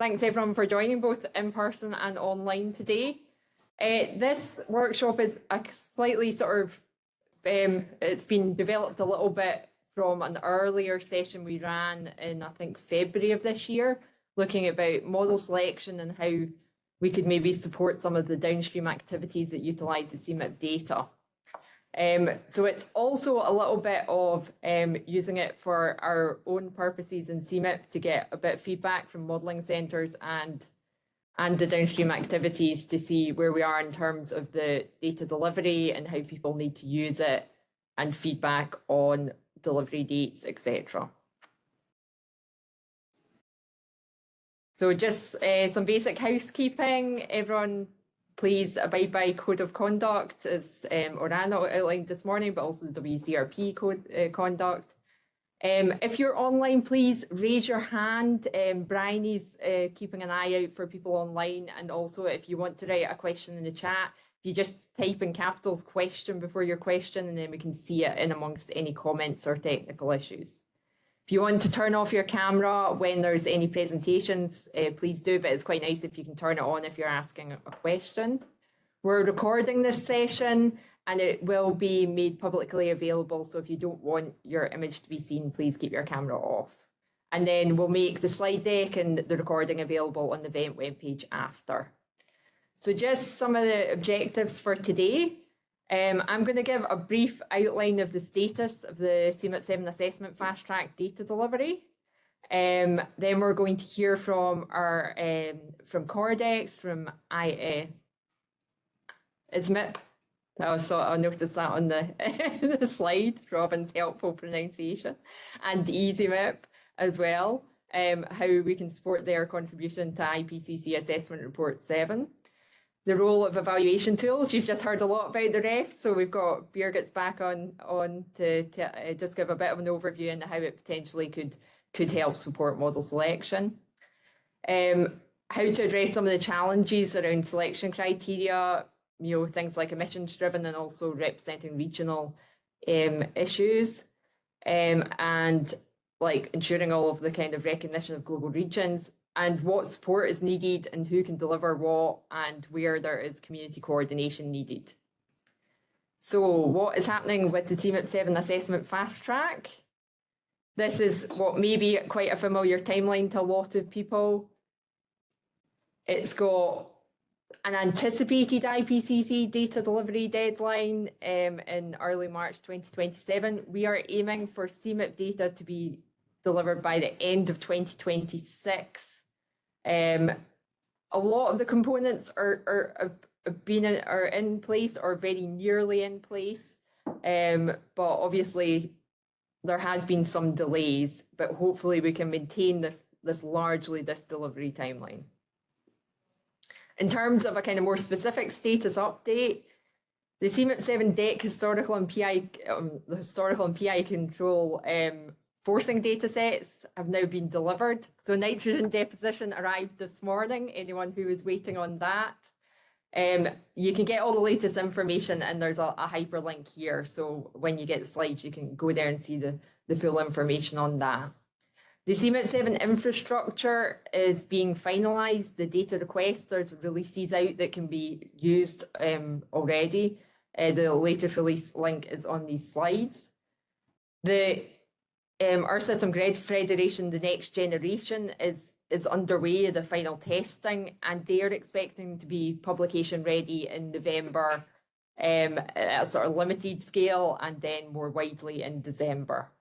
thanks everyone for joining both in person and online today. This workshop is a slightly sort of, it's been developed a little bit from an earlier session we ran in, I think, February of this year, looking about model selection and how we could maybe support some of the downstream activities that utilise the CMIP data. So it's also a little bit of using it for our own purposes in CMIP to get a bit of feedback from modelling centres and the downstream activities to see where we are in terms of the data delivery and how people need to use it and feedback on delivery dates, etc. So just some basic housekeeping. Everyone, please abide by code of conduct as Orana outlined this morning, but also the WCRP code conduct. If you're online, please raise your hand. Brian is keeping an eye out for people online. And also, if you want to write a question in the chat, you just type in capitals question before your question, and then we can see it in amongst any comments or technical issues. If you want to turn off your camera when there's any presentations, please do, but it's quite nice if you can turn it on if you're asking a question. We're recording this session and it will be made publicly available, so if you don't want your image to be seen, please keep your camera off. And then we'll make the slide deck and the recording available on the event webpage after. So just some of the objectives for today. I'm going to give a brief outline of the status of the CMIP7 Assessment Fast Track data delivery. Then we're going to hear from our from Cordex, from ESMIP. So I noticed that on the, the slide, Robin's helpful pronunciation, and ESMIP as well, how we can support their contribution to IPCC Assessment Report 7. The role of evaluation tools, you've just heard a lot about the refs, so we've got Birgit's back on to just give a bit of an overview into how it potentially could help support model selection. How to address some of the challenges around selection criteria, things like emissions driven and also representing regional issues, and like ensuring all of the kind of recognition of global regions, and what support is needed and who can deliver what and where there is community coordination needed. So what is happening with the CMIP7 Assessment Fast Track? This is what may be quite a familiar timeline to a lot of people. It's got an anticipated IPCC data delivery deadline in early March 2027. We are aiming for CMIP data to be delivered by the end of 2026. A lot of the components are in place or very nearly in place, but obviously there has been some delays, but hopefully we can maintain this delivery timeline. In terms of a kind of more specific status update, the CMIP7 DEC historical and PI control forcing data sets have now been delivered. So nitrogen deposition arrived this morning, anyone who is waiting on that. You can get all the latest information and there's a hyperlink here. So when you get the slides, you can go there and see the full information on that. The CMIP7 infrastructure is being finalised. The data requests, there's releases out that can be used already. The latest release link is on these slides. The Earth System Grid Federation, the next generation, is underway, the final testing, and they're expecting to be publication ready in November at a sort of limited scale and then more widely in December.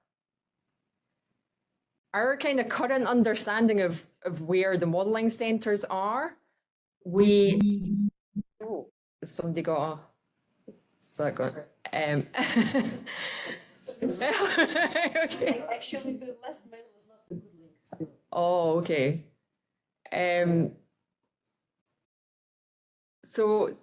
Our kind of current understanding of where the modelling centres are, somebody got a... Okay. Actually, the last mail was not a good link still. Oh, okay. So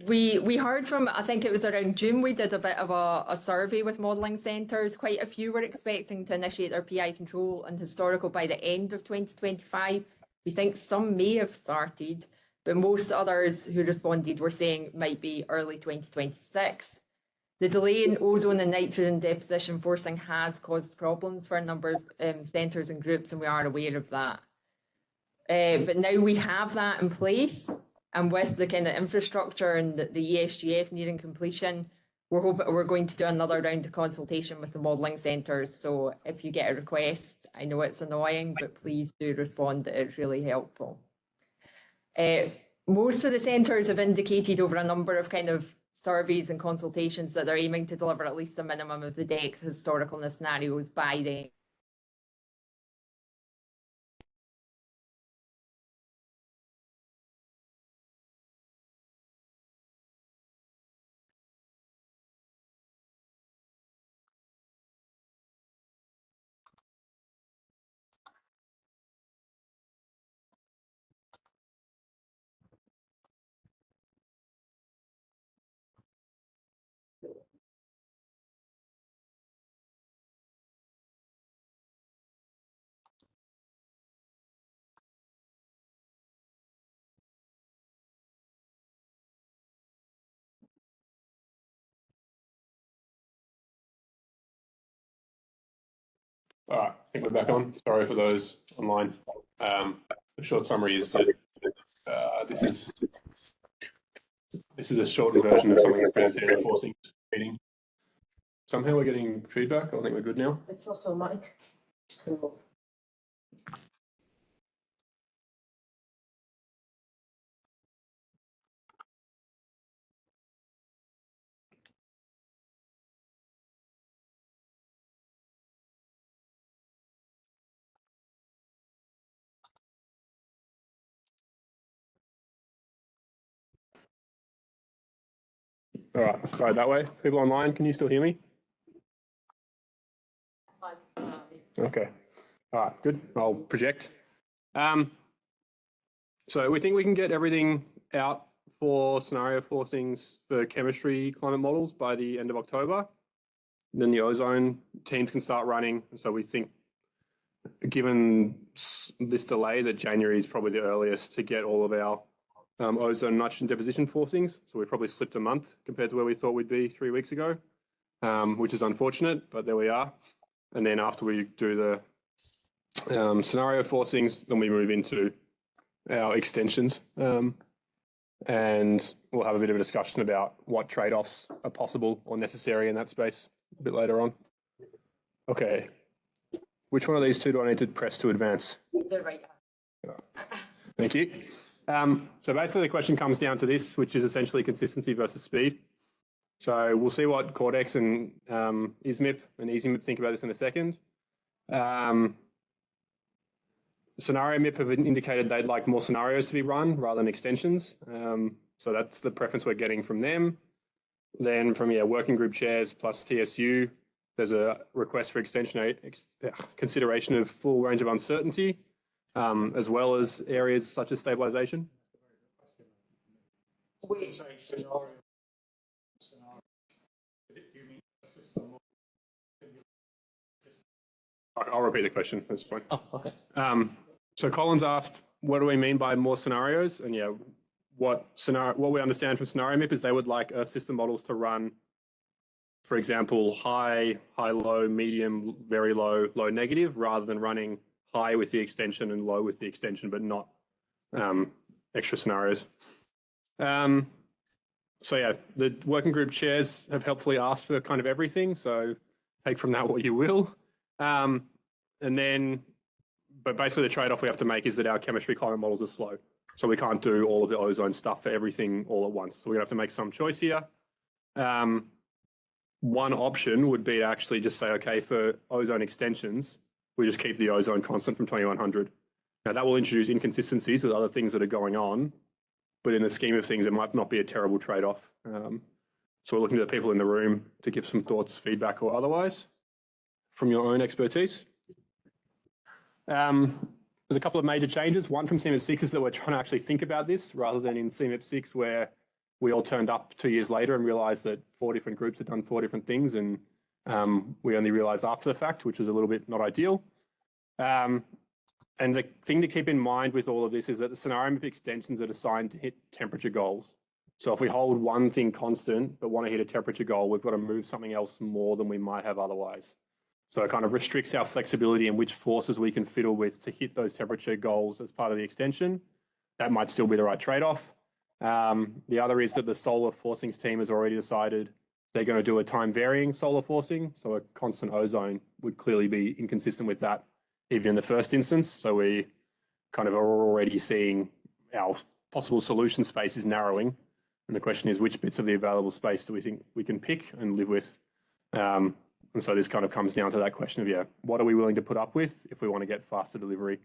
we heard from, I think it was around June, we did a bit of a survey with modelling centres. Quite a few were expecting to initiate their PI control and historical by the end of 2025. We think some may have started, but most others who responded were saying might be early 2026. The delay in ozone and nitrogen deposition forcing has caused problems for a number of centres and groups, and we are aware of that. But now we have that in place, and with the kind of infrastructure and the ESGF nearing completion, we're going to do another round of consultation with the modelling centres. So if you get a request, I know it's annoying, but please do respond. It's really helpful. Most of the centres have indicated over a number of kind of surveys and consultations that they're aiming to deliver at least a minimum of the DEX historicalness scenarios by then. All right, I think we're back on. Sorry for those online. The short summary is that this is a shortened version of something that's been a forcing meeting. Somehow we're getting feedback. I think we're good now. It's also a mic. Just gonna go. All right, let's try it that way. People online, can you still hear me? Okay. All right, good. I'll project. So we think we can get everything out for scenario forcings for chemistry climate models by the end of October. Then the ozone teams can start running. So we think, given this delay, that January is probably the earliest to get all of our ozone nitrogen deposition forcings. So we probably slipped a month compared to where we thought we'd be 3 weeks ago, which is unfortunate, but there we are. And then after we do the scenario forcings, then we move into our extensions. And we'll have a bit of a discussion about what trade-offs are possible or necessary in that space a bit later on. Okay. Which one of these two do I need to press to advance? The right hand. Thank you. So basically the question comes down to this, which is essentially consistency versus speed. So we'll see what Cordex and ISMIP and EasyMIP think about this in a second. Scenario MIP have indicated they'd like more scenarios to be run rather than extensions. So that's the preference we're getting from them. Then from working group chairs plus TSU, there's a request for consideration of full range of uncertainty, as well as areas such as stabilization. I'll repeat the question, that's fine. Oh, okay. So Colin's asked, what do we mean by more scenarios? And what we understand from scenario MIP is they would like Earth system models to run, for example, high, low, medium, very low, low, negative, rather than running high with the extension and low with the extension, but not extra scenarios. So the working group chairs have helpfully asked for kind of everything. So take from that what you will. But basically the trade-off we have to make is that our chemistry climate models are slow. So we can't do all of the ozone stuff for everything all at once. So we're gonna have to make some choice here. One option would be to actually just say, okay, for ozone extensions, we just keep the ozone constant from 2100. Now that will introduce inconsistencies with other things that are going on, but in the scheme of things, it might not be a terrible trade-off. So we're looking to the people in the room to give some thoughts, feedback or otherwise from your own expertise. There's a couple of major changes. One from CMIP6 is that we're trying to actually think about this rather than in CMIP6 where we all turned up 2 years later and realized that 4 different groups had done 4 different things and we only realized after the fact, which was a little bit not ideal. And the thing to keep in mind with all of this is that the scenario MIP extensions are designed to hit temperature goals. So if we hold one thing constant but want to hit a temperature goal, we've got to move something else more than we might have otherwise. So it kind of restricts our flexibility in which forces we can fiddle with to hit those temperature goals as part of the extension. That might still be the right trade-off. The other is that the solar forcings team has already decided they're going to do a time varying solar forcing. So a constant ozone would clearly be inconsistent with that, even in the first instance. So we kind of are already seeing our possible solution space is narrowing. And the question is, which bits of the available space do we think we can pick and live with? And so this kind of comes down to that question of, yeah, what are we willing to put up with if we want to get faster delivery,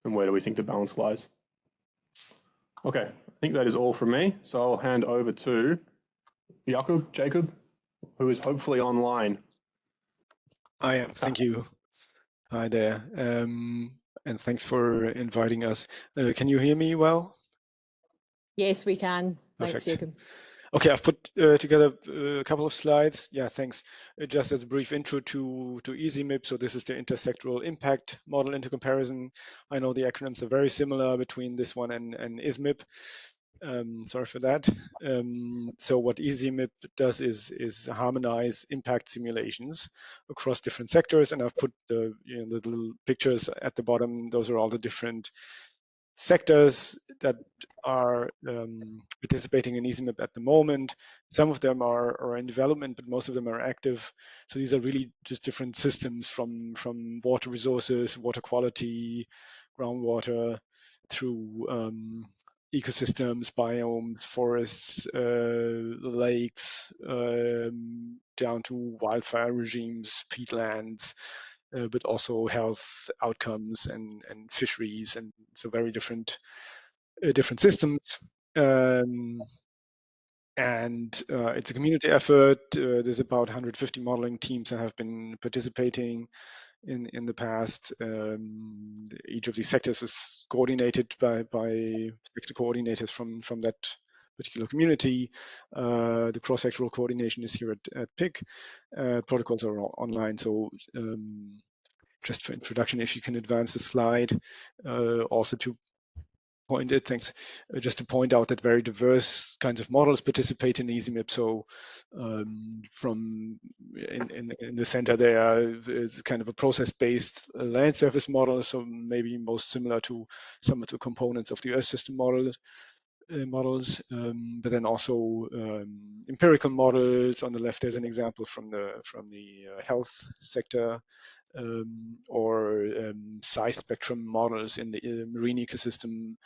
and where do we think the balance lies? Okay, I think that is all from me. So I'll hand over to Jacob, who is hopefully online. I am, thank you. Hi there, and thanks for inviting us. Can you hear me well? Yes, we can. Thanks, Perfect. Jacob. Okay, I've put together a couple of slides. Yeah, thanks. Just as a brief intro to ESMIP. So this is the intersectoral impact model into comparison. I know the acronyms are very similar between this one and ISMIP. Sorry for that. So what ESMIP does is harmonize impact simulations across different sectors, and I've put the the little pictures at the bottom. Those are all the different sectors that are participating in ESMIP at the moment. Some of them are in development, but most of them are active. So these are really just different systems from water resources, water quality, groundwater, through ecosystems, biomes, forests, lakes, down to wildfire regimes, peatlands, but also health outcomes and fisheries, and so very different systems. And it's a community effort. There's about 150 modeling teams that have been participating in the past. Each of these sectors is coordinated by sector coordinators from that particular community. The cross-sectoral coordination is here at PIC. Protocols are online, so just for introduction, if you can advance the slide, also to point it, thanks. Just to point out that very diverse kinds of models participate in ESMIP. So from in the center there is kind of a process-based land surface model, so maybe most similar to some of the components of the Earth system models, but then also empirical models. On the left, there's an example from the health sector, or size spectrum models in the marine ecosystem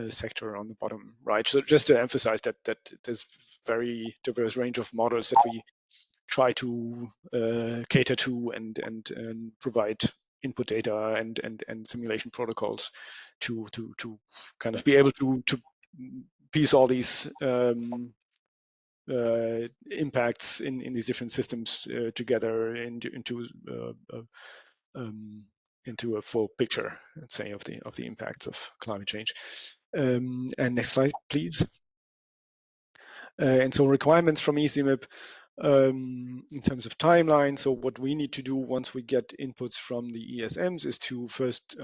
sector on the bottom right. So just to emphasize that there's very diverse range of models that we try to cater to and provide input data and simulation protocols to kind of be able to piece all these impacts in these different systems together into a full picture, let's say, of the impacts of climate change. And next slide, please. And so requirements from ESMIP in terms of timeline. So what we need to do once we get inputs from the ESMs is to first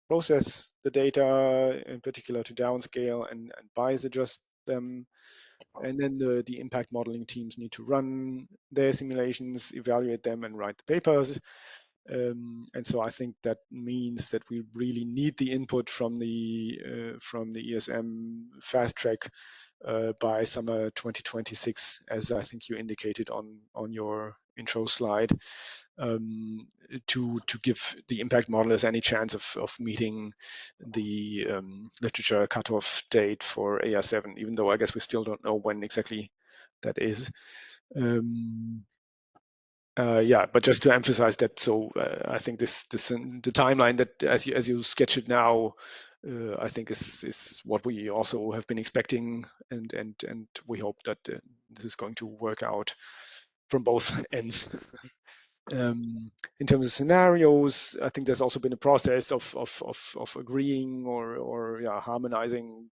process the data, in particular to downscale and bias adjust them. And then the impact modeling teams need to run their simulations, evaluate them, and write the papers. And so I think that means that we really need the input from the ESM Fast Track by summer 2026, as I think you indicated on your intro slide, to give the impact modelers any chance of meeting the literature cutoff date for AR7, even though I guess we still don't know when exactly that is. Yeah, but just to emphasize that, so I think the timeline that as you sketch it now, I think is what we also have been expecting, and we hope that this is going to work out from both ends. In terms of scenarios, I think there's also been a process of agreeing or yeah, harmonizing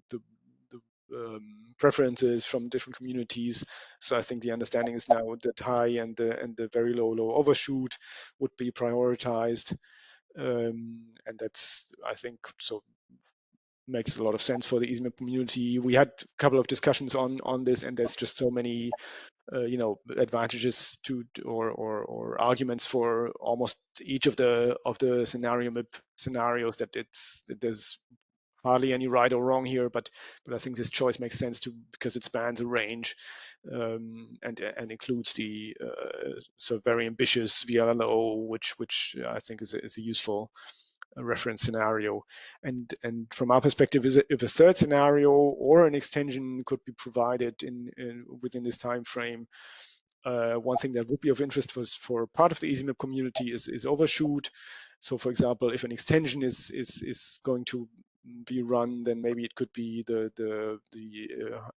the preferences from different communities. So I think the understanding is now that high and the very low overshoot would be prioritized, and that's, I think, so makes a lot of sense for the ESMIP community. We had a couple of discussions on this, and there's just so many advantages or arguments for almost each of the scenario MIP scenarios, that there's hardly any right or wrong here, but I think this choice makes sense because it spans a range, and includes the so very ambitious VLLO, which I think is a useful reference scenario. And from our perspective, if a third scenario or an extension could be provided within this time frame, one thing that would be of interest for part of the EasyMIP community is overshoot. So, for example, if an extension is going to be run, then maybe it could be the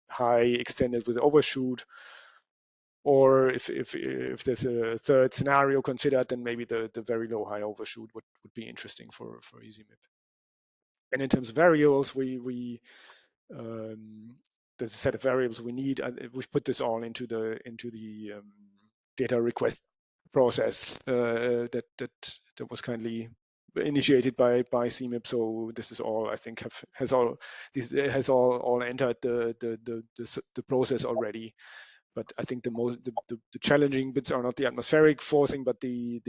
high extended with overshoot. Or if there's a third scenario considered, then maybe the very low high overshoot would be interesting for EasyMIP. And in terms of variables, there's a set of variables we need. We've put this all into the data request process that was kindly initiated by CMIP. So this is all, I think, has all entered the process already. But I think the challenging bits are not the atmospheric forcing, but the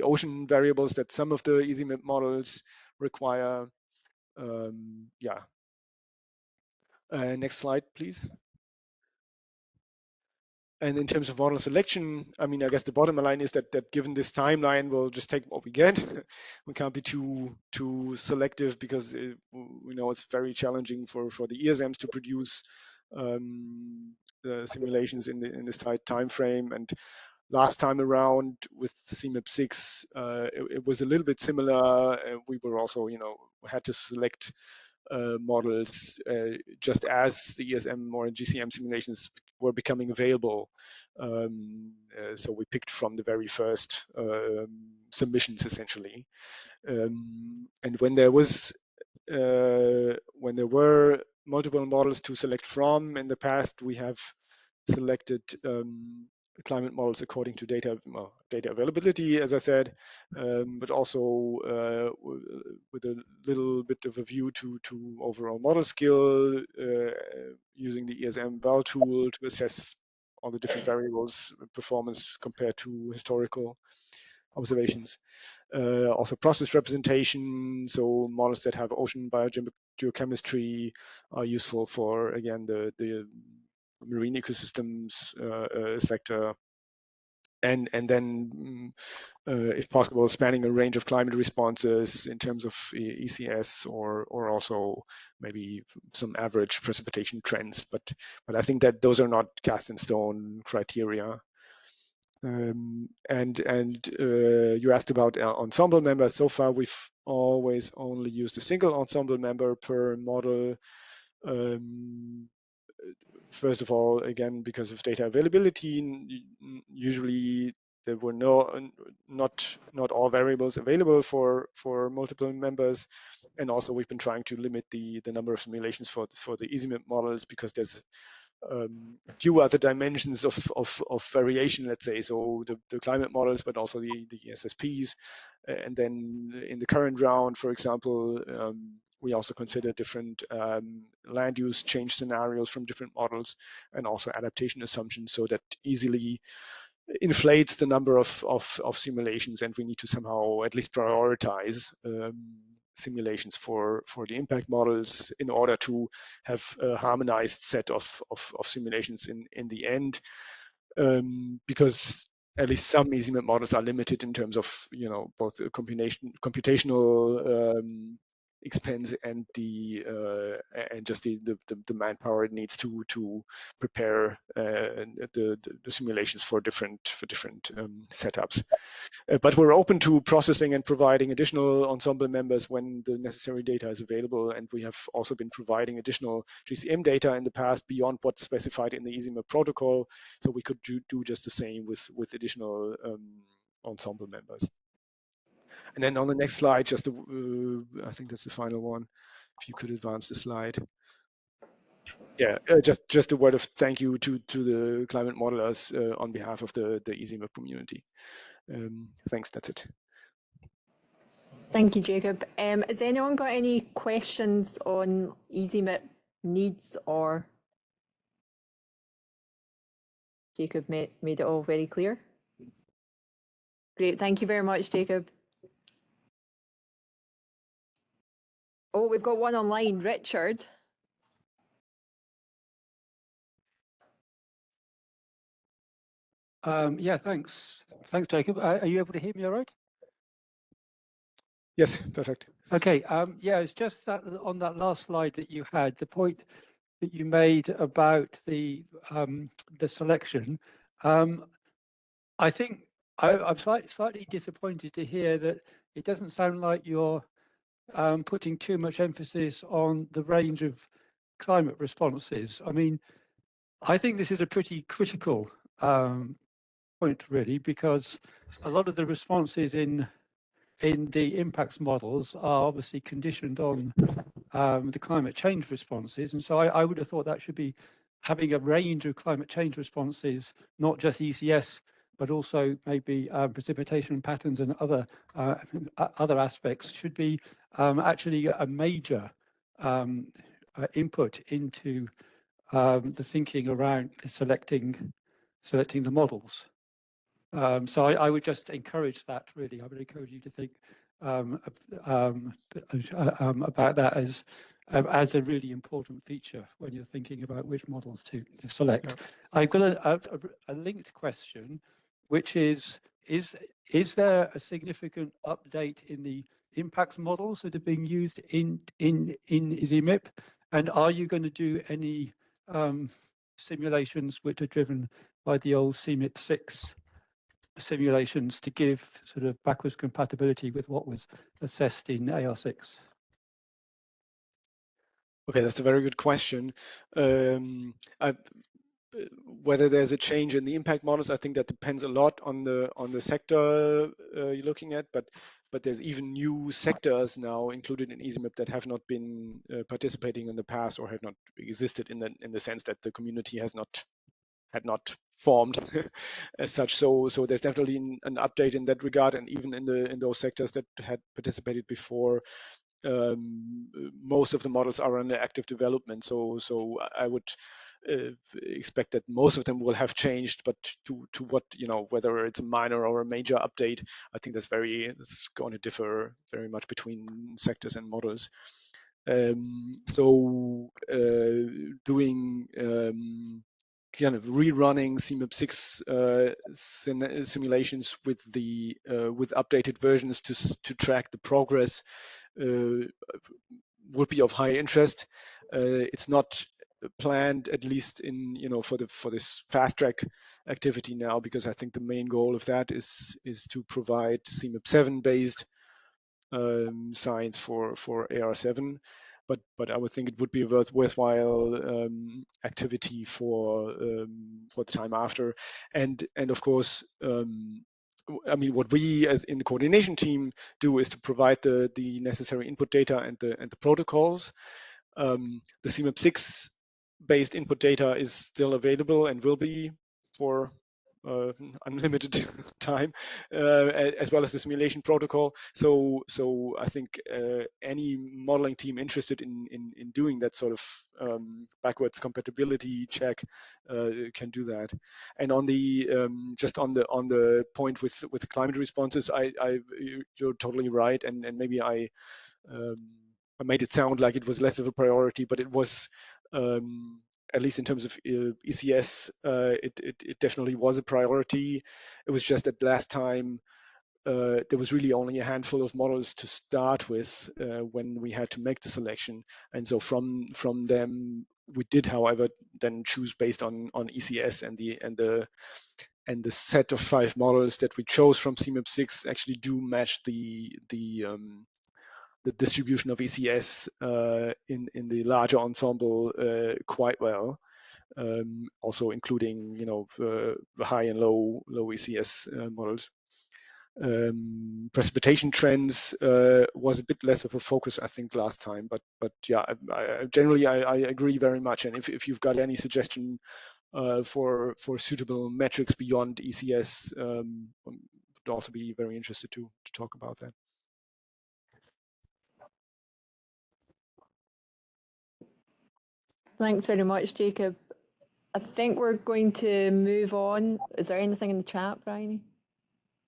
ocean variables that some of the EasyMIP models require. Next slide, please. And in terms of model selection, I mean, I guess the bottom line is that given this timeline, we'll just take what we get. We can't be too selective, because we know it's very challenging for the ESMs to produce the simulations in this tight time frame. And last time around with CMIP6, it was a little bit similar. We were also, had to select models just as the ESM or GCM simulations were becoming available. So we picked from the very first submissions, essentially. And when there were multiple models to select from in the past, we have selected climate models according to data availability, as I said, but also with a little bit of a view to overall model skill, using the ESM val tool to assess all the different variables performance compared to historical observations. Also process representation, so models that have ocean biogeochemistry are useful for, again, the marine ecosystems sector, and then if possible, spanning a range of climate responses in terms of ECS or also maybe some average precipitation trends. But I think that those are not cast in stone criteria. And you asked about ensemble members. So far, we've always only used a single ensemble member per model. First of all, again, because of data availability, usually there were not all variables available for multiple members, and also we've been trying to limit the number of simulations for the EasyMIP models, because there's a few other dimensions of variation, let's say, so the climate models, but also the SSPs. And then in the current round, for example, we also consider different land use change scenarios from different models, and also adaptation assumptions, so that easily inflates the number of simulations, and we need to somehow at least prioritize simulations for the impact models in order to have a harmonized set of simulations in the end, because at least some EasyMIP models are limited in terms of both the computational expense and just the manpower it needs to prepare the simulations for different setups. But we're open to processing and providing additional ensemble members when the necessary data is available, and we have also been providing additional GCM data in the past beyond what's specified in the EasyMIP protocol, so we could do just the same with additional ensemble members. And then on the next slide, just I think that's the final one. If you could advance the slide. Yeah, just a word of thank you to the climate modelers on behalf of the EasyMIP community. Thanks, that's it. Thank you, Jacob. Has anyone got any questions on EasyMIP needs or Jacob made it all very clear. Great, thank you very much, Jacob. Oh, we've got one online, Richard. Yeah, thanks. Thanks, Jacob. Are you able to hear me all right? Yes, perfect. Okay, yeah, it's just that on that last slide that you had, the point that you made about the selection. I think I'm slightly disappointed to hear that it doesn't sound like you're putting too much emphasis on the range of climate responses. I mean, I think this is a pretty critical point, really, because a lot of the responses in the impacts models are obviously conditioned on the climate change responses. And so I would have thought that should be having a range of climate change responses, not just ECS, but also maybe precipitation patterns and other aspects should be actually a major input into the thinking around selecting the models. So I would just encourage that, really. I would encourage you to think about that as a really important feature when you're thinking about which models to select. Yeah. I've got a linked question, which is there a significant update in the impacts models that are being used in CMIP? And are you going to do any simulations which are driven by the old CMIP6 simulations to give sort of backwards compatibility with what was assessed in AR6? Okay, that's a very good question. Whether there's a change in the impact models, I think that depends a lot on the sector you're looking at, but there's even new sectors now included in ESMIP that have not been participating in the past or have not existed in the sense that the community had not formed as such. So there's definitely an update in that regard, and even in those sectors that had participated before, most of the models are under active development. So I would expect that most of them will have changed, but to what, whether it's a minor or a major update, I think it's going to differ very much between sectors and models. Doing kind of rerunning CMIP6 simulations with updated versions to track the progress would be of high interest. It's not planned, at least in for this fast track activity now, because I think the main goal of that is to provide CMIP7 based science for AR7. But I would think it would be a worthwhile activity for the time after, and of course, I mean, what we as in the coordination team do is to provide the necessary input data and the protocols. The CMIP6 based input data is still available and will be for unlimited time, as well as the simulation protocol. So I think any modeling team interested in doing that sort of backwards compatibility check can do that. And on the just on the point with the climate responses, you're totally right, and maybe I made it sound like it was less of a priority, but it was. At least in terms of ECS, it definitely was a priority. It was just that last time there was really only a handful of models to start with when we had to make the selection, and so from them we did, however, then choose based on ECS, and the set of 5 models that we chose from CMIP6 actually do match the distribution of ECS in the larger ensemble quite well, also including the high and low ECS models. Precipitation trends was a bit less of a focus, I think, last time, but yeah, generally I agree very much. And if you've got any suggestion for suitable metrics beyond ECS, would also be very interested to talk about that. Thanks very much, Jacob. I think we're going to move on. Is there anything in the chat, Bryony?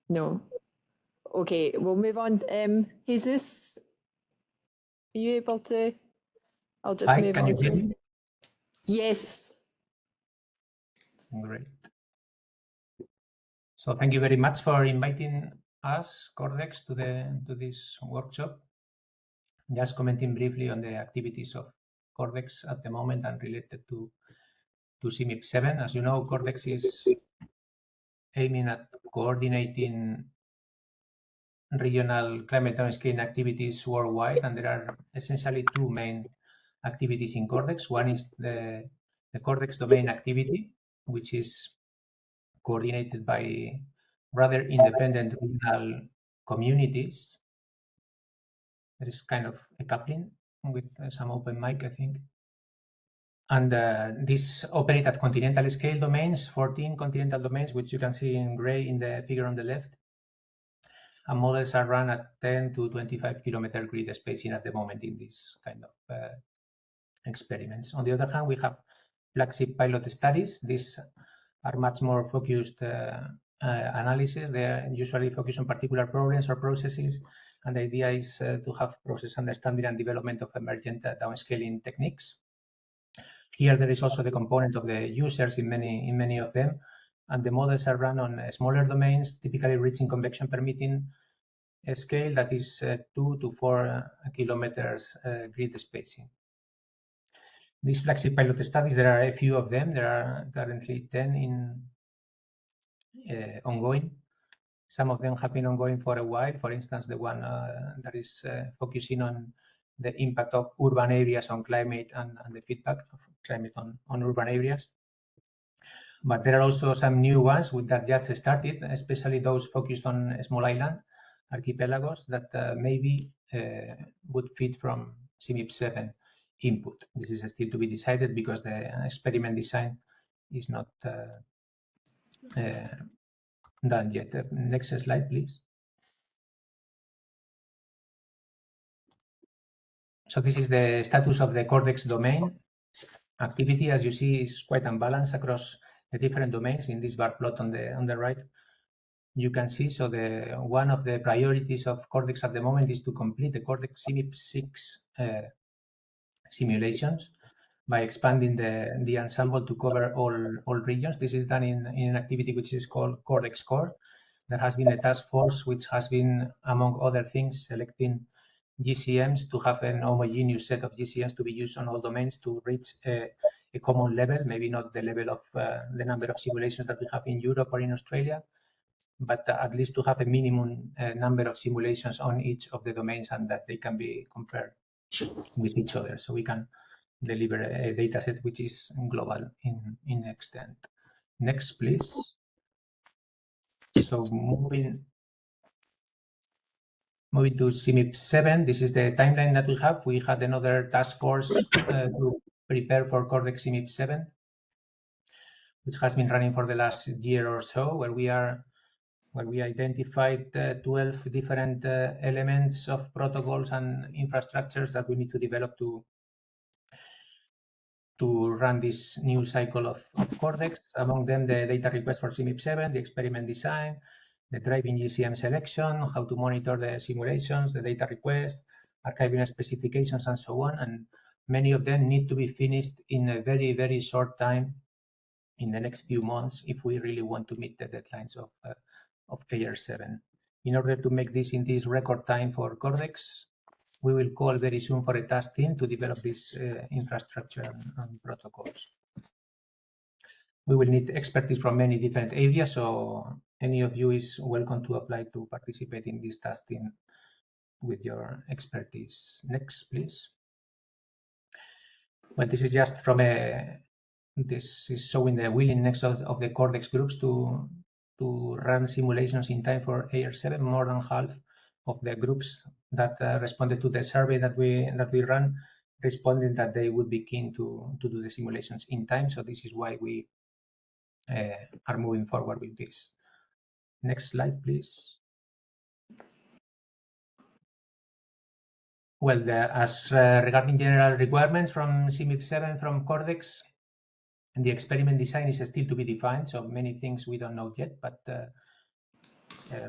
No. Okay, we'll move on. Jesus, are you able to? I'll just Hi, move can on. you hear me? Yes. Great. So thank you very much for inviting us, Cordex, to this workshop. Just commenting briefly on the activities of Cordex at the moment and related to CMIP7. As you know, Cordex is aiming at coordinating regional climate downscaling activities worldwide, and there are essentially two main activities in Cordex. One is the Cordex domain activity, which is coordinated by rather independent regional communities. There is kind of a coupling with some open mic, I think. And these operate at continental scale domains, 14 continental domains, which you can see in gray in the figure on the left. And models are run at 10 to 25 kilometer grid spacing at the moment in this kind of experiments. On the other hand, we have flagship pilot studies. These are much more focused analysis. They are usually focused on particular problems or processes. And the idea is to have process understanding and development of emergent downscaling techniques. Here, there is also the component of the users in many of them. And the models are run on smaller domains, typically reaching convection permitting a scale that is 2 to 4 kilometers grid spacing. These flagship pilot studies, there are a few of them. There are currently 10 in ongoing. Some of them have been ongoing for a while. For instance, the one that is focusing on the impact of urban areas on climate and the feedback of climate on urban areas. But there are also some new ones that just started, especially those focused on small island archipelagos that maybe would fit from CMIP7 input. This is still to be decided because the experiment design is not done yet. Next slide, please. So this is the status of the Cordex domain activity. As you see, is quite unbalanced across the different domains in this bar plot on the right. You can see, so one of the priorities of Cordex at the moment is to complete the Cordex CMIP6 simulations by expanding the ensemble to cover all regions. This is done in an activity which is called Cordex Core. There has been a task force which has been, among other things, selecting GCMs to have an homogeneous set of GCMs to be used on all domains to reach a common level, maybe not the level of the number of simulations that we have in Europe or in Australia, but at least to have a minimum number of simulations on each of the domains and that they can be compared with each other. So we can deliver a data set which is global in extent. Next, please. So moving to CMIP7, this is the timeline that we have. We had another task force to prepare for Cordex CMIP7, which has been running for the last year or so, where we identified 12 different elements of protocols and infrastructures that we need to develop to run this new cycle of Cordex. Among them, the data request for CMIP7, the experiment design, the driving GCM selection, how to monitor the simulations, the data request, archiving specifications, and so on. And many of them need to be finished in a very, very short time in the next few months if we really want to meet the deadlines of AR7. In order to make this in this record time for Cordex, we will call very soon for a task team to develop this infrastructure and protocols. We will need expertise from many different areas, so any of you is welcome to apply to participate in this task team with your expertise. Next, please. Well, this is just from this is showing the willingness of the Cordex groups to run simulations in time for AR7. More than half of the groups that responded to the survey that we ran responded that they would be keen to do the simulations in time. So this is why we are moving forward with this. Next slide, please. Well, as regarding general requirements from CMIP7 from Cordex, And the experiment design is still to be defined, so many things we don't know yet, but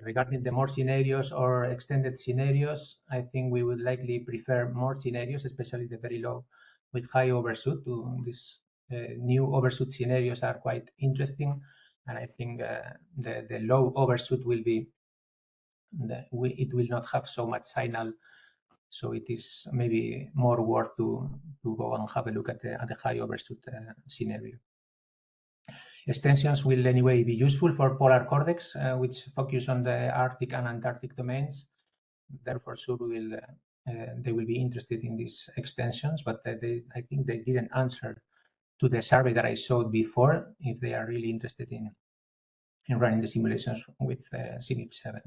regarding the more scenarios or extended scenarios, I think we would likely prefer more scenarios, especially the very low with high overshoot. These new overshoot scenarios are quite interesting, and I think the low overshoot will be, it will not have so much signal, so it is maybe more worth to go and have a look at the high overshoot scenario. Extensions will anyway be useful for polar cordex, which focus on the Arctic and Antarctic domains. Therefore, sure they will be interested in these extensions, but I think they didn't answer to the survey that I showed before, if they are really interested in running the simulations with CMIP7,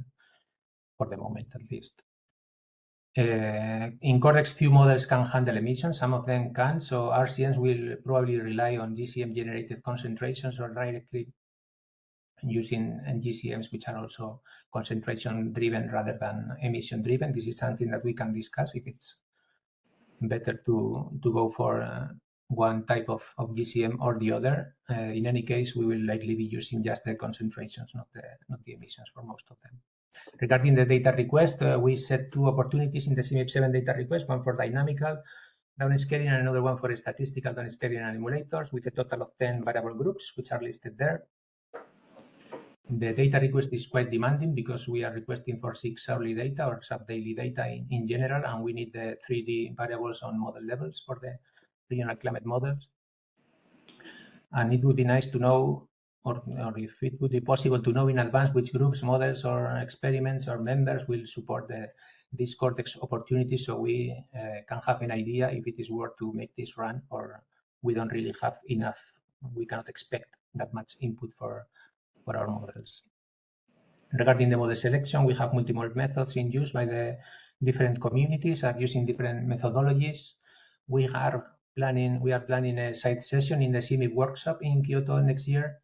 for the moment at least. In Cordex, few models can handle emissions, some of them can, so RCNs will probably rely on GCM-generated concentrations or directly using GCMs, which are also concentration-driven rather than emission-driven. This is something that we can discuss, if it's better to go for one type of GCM or the other. In any case, we will likely be using just the concentrations, not the emissions for most of them. Regarding the data request, we set two opportunities in the CMIP7 data request, one for dynamical downscaling and another one for statistical downscaling and emulators, with a total of 10 variable groups, which are listed there. The data request is quite demanding because we are requesting for 6 hourly data or sub-daily data in general, and we need the 3D variables on model levels for the regional climate models. And it would be nice to know, or if it would be possible to know in advance which groups, models, or experiments or members will support this Cortex opportunity, so we can have an idea if it is worth to make this run, or we don't really have enough, we cannot expect that much input for our models. Regarding the model selection, we have multiple methods in use by the different communities, are using different methodologies. We are planning a side session in the CMIP workshop in Kyoto next year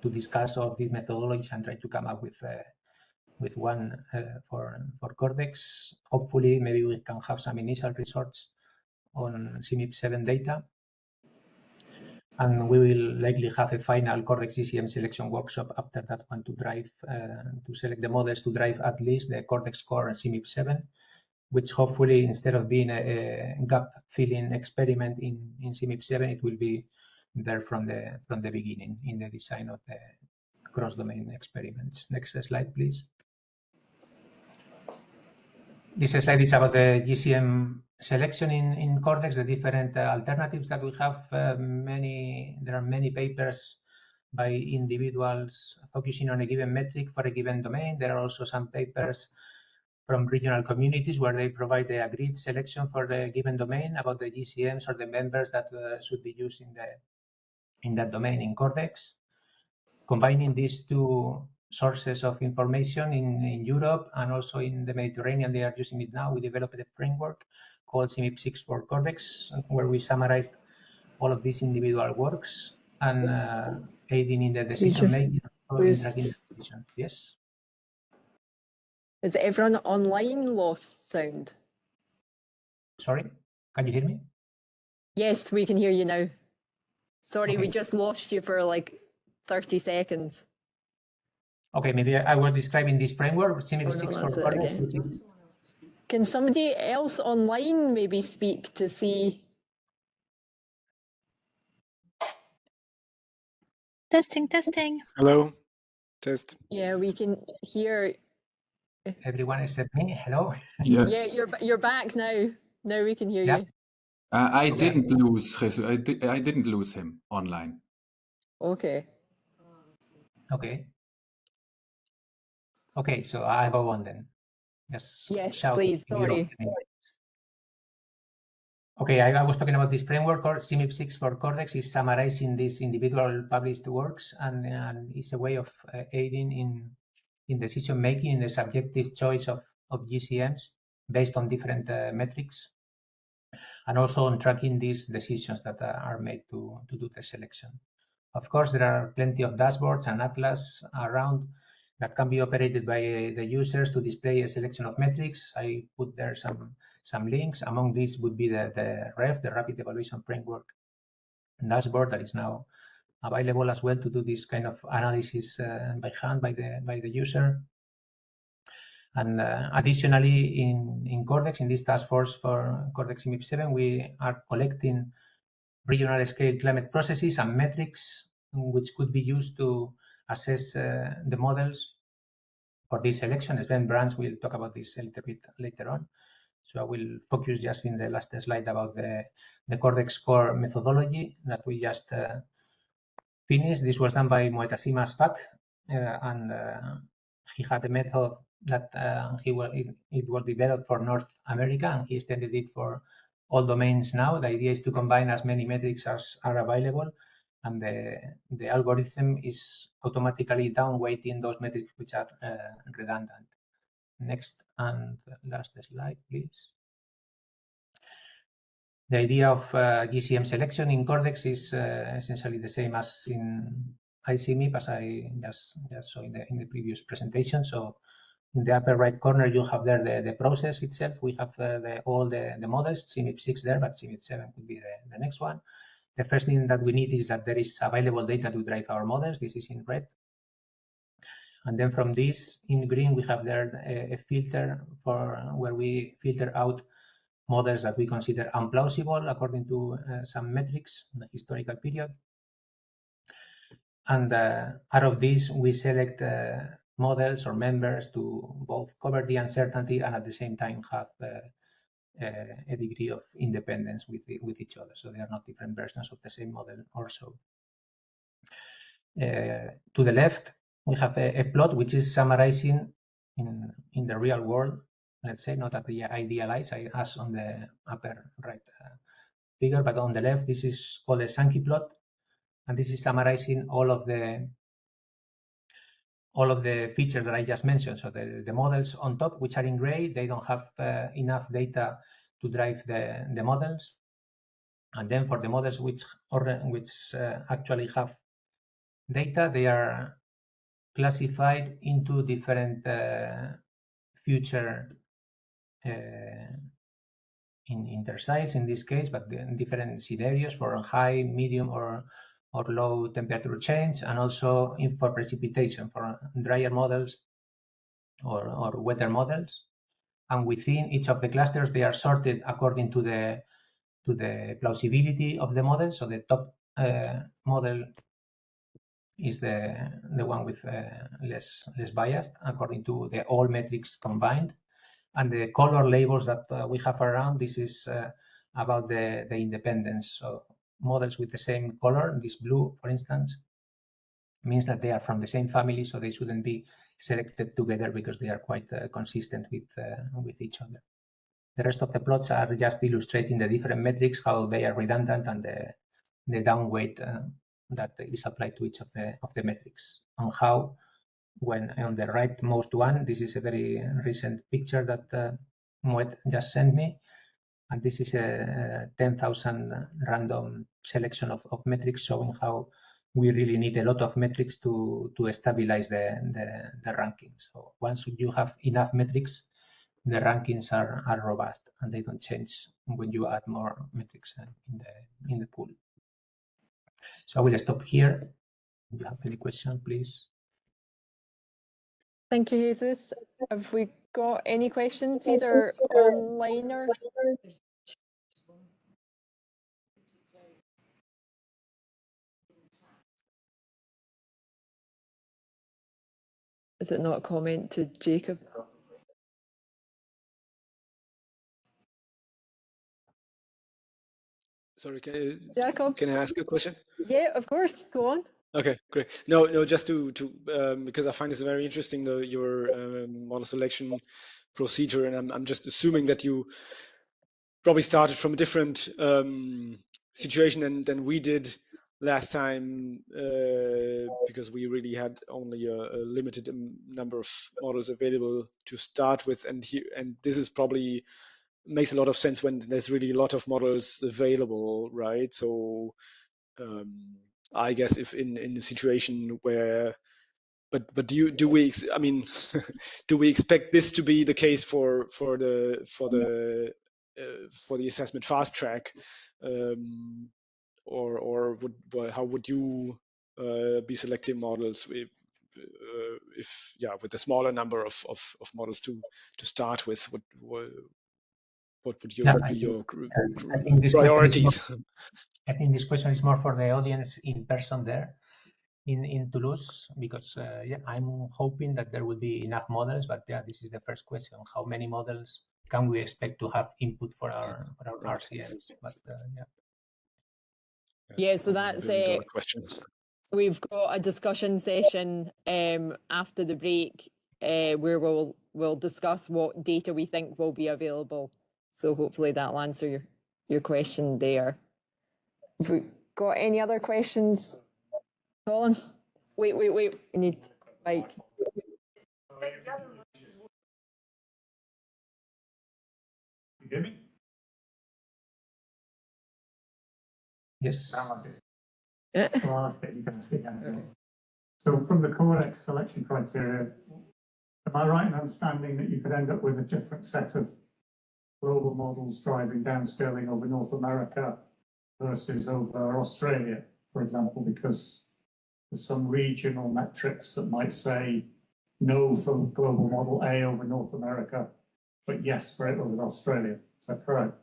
to discuss all these methodologies and try to come up with one for Cortex. Hopefully, maybe we can have some initial results on CMIP7 data. And we will likely have a final Cortex GCM selection workshop after that one to drive, to select the models to drive at least the Cortex core CMIP7, which hopefully, instead of being a gap-filling experiment in CMIP7, it will be there from the beginning in the design of the cross-domain experiments. Next slide, please. This slide is about the GCM selection in Cortex, the different alternatives that we have. There are many papers by individuals focusing on a given metric for a given domain. There are also some papers from regional communities where they provide the agreed selection for the given domain about the GCMs or the members that should be used in that domain in Cortex. Combining these two sources of information in Europe and also in the Mediterranean, they are using it now. We developed a framework called CMIP6 for Cortex, where we summarized all of these individual works and aiding in the decision making. Yes. Is everyone online lost sound? Sorry, can you hear me? Yes, we can hear you now. Sorry, Okay. we just lost you for like 30 seconds. Okay, maybe I was describing this framework, CMIP6 for Cortex. Can somebody else online maybe speak to see? Testing. Hello, test. Yeah, we can hear. Everyone except me. Hello. Yeah, Yeah, you're back now. Now we can hear you. I didn't lose. I didn't lose him online. Okay. Okay, so I go on then. Yes, please. Sorry. Okay, I was talking about this framework called CMIP6 for Cortex. Is summarizing these individual published works and it's a way of aiding in decision making in the subjective choice of GCMs based on different metrics, and also on tracking these decisions that are made to do the selection. Of course, there are plenty of dashboards and atlas around that can be operated by the users to display a selection of metrics. I put there some links. Among these would be the REF, the Rapid Evaluation Framework dashboard that is now available as well to do this kind of analysis by hand by the user. And additionally, in Cordex, in this task force for Cordex CMIP7, we are collecting regional scale climate processes and metrics which could be used to assess the models for this selection. Sven Brands will talk about this a little bit later on. So I will focus just in the last slide about the Cordex core methodology that we just finished. This was done by Moetasima Asfak, and he had a method that it was developed for North America, and he extended it for all domains now. The idea is to combine as many metrics as are available, and the algorithm is automatically down-weighting those metrics which are redundant. Next and last slide, please. The idea of GCM selection in Cordex is essentially the same as in ICMIP, as I just saw in the previous presentation. So in the upper right corner, you have there the process itself. We have all the models, CMIP6 there, but CMIP7 could be the next one. The first thing that we need is that there is available data to drive our models. This is in red. And then from this, in green, we have there a filter for where we filter out models that we consider implausible according to some metrics in the historical period. And out of these, we select models or members to both cover the uncertainty and at the same time have a degree of independence with each other. So they are not different versions of the same model or so. To the left, we have a plot which is summarizing in the real world, let's say, not at the idealized as on the upper right figure, but on the left, this is called a Sankey plot, and this is summarizing all of the features that I just mentioned. So the models on top, which are in gray, they don't have enough data to drive the models, and then for the models which actually have data, they are classified into different future intersites in this case, but in different scenarios for high, medium, or low temperature change, and also for precipitation for drier models or wetter models. And within each of the clusters, they are sorted according to the plausibility of the model. So the top model is the one with less biased according to the all metrics combined. And the color labels that we have around, this is about the independence. So models with the same color, this blue, for instance, means that they are from the same family, so they shouldn't be selected together because they are quite consistent with each other. The rest of the plots are just illustrating the different metrics, how they are redundant, and the downweight that is applied to each of the metrics, and how, when on the rightmost one, this is a very recent picture that Moet just sent me, and this is a 10,000 random selection of metrics showing how we really need a lot of metrics to stabilize the rankings. So once you have enough metrics, the rankings are robust and they don't change when you add more metrics in the pool. So I will stop here. If you have any question, please. Thank you, Jesus. Have we got any questions, either online or? Is it not a comment to Jacob? Sorry, Jacob? can I ask a question? Yeah, of course. Go on. Okay, great. No, just to because I find this very interesting, your model selection procedure, and I'm just assuming that you probably started from a different situation than we did last time, because we really had only a limited number of models available to start with, and this is probably makes a lot of sense when there's really a lot of models available, right? So I guess if in a situation where, but do we I mean do we expect this to be the case for the assessment fast track, or how would you be selecting models if with a smaller number of models to start with? What would be your I think this priorities? I think this question is more for the audience in person there in Toulouse, because I'm hoping that there will be enough models, but this is the first question: how many models can we expect to have input for our RCMs? But so that's a question. We've got a discussion session after the break where we'll discuss what data we think will be available. So hopefully that'll answer your question there. Have we got any other questions, Colin? Wait. We need Mike. You hear me? yes. So I'll ask it, you can speak again. Okay. So from the Codex selection criteria, am I right in understanding that you could end up with a different set of global models driving downscaling over North America versus over Australia, for example, because there's some regional metrics that might say no for global model A over North America, but yes for it over Australia. Is that correct?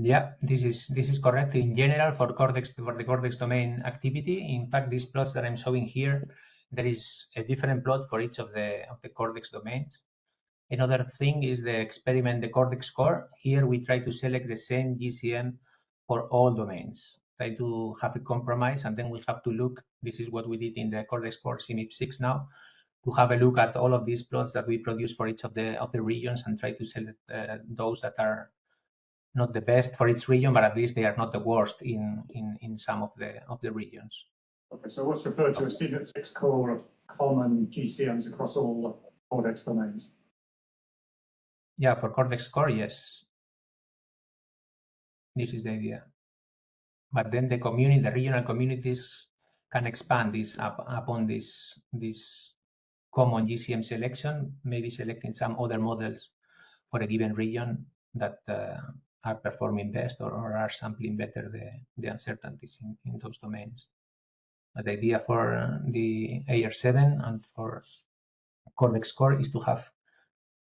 Yeah, this is correct. In general, for the Cortex domain activity, in fact, these plots that I'm showing here, there is a different plot for each of the Cortex domains. Another thing is the experiment, the Cortex core. Here we try to select the same GCM for all domains. Try to have a compromise, and then we have to look. This is what we did in the Cortex core CMIP6 now, to have a look at all of these plots that we produce for each of the regions and try to select those that are not the best for each region, but at least they are not the worst in some of the regions. Okay, so what's referred to as CMIP6 core are common GCMs across all the Cortex domains? Yeah, for Cortex core, yes. This is the idea. But then the regional communities can expand this upon this common GCM selection, maybe selecting some other models for a given region that are performing best or are sampling better the uncertainties in those domains. But the idea for the AR7 and for Cortex core is to have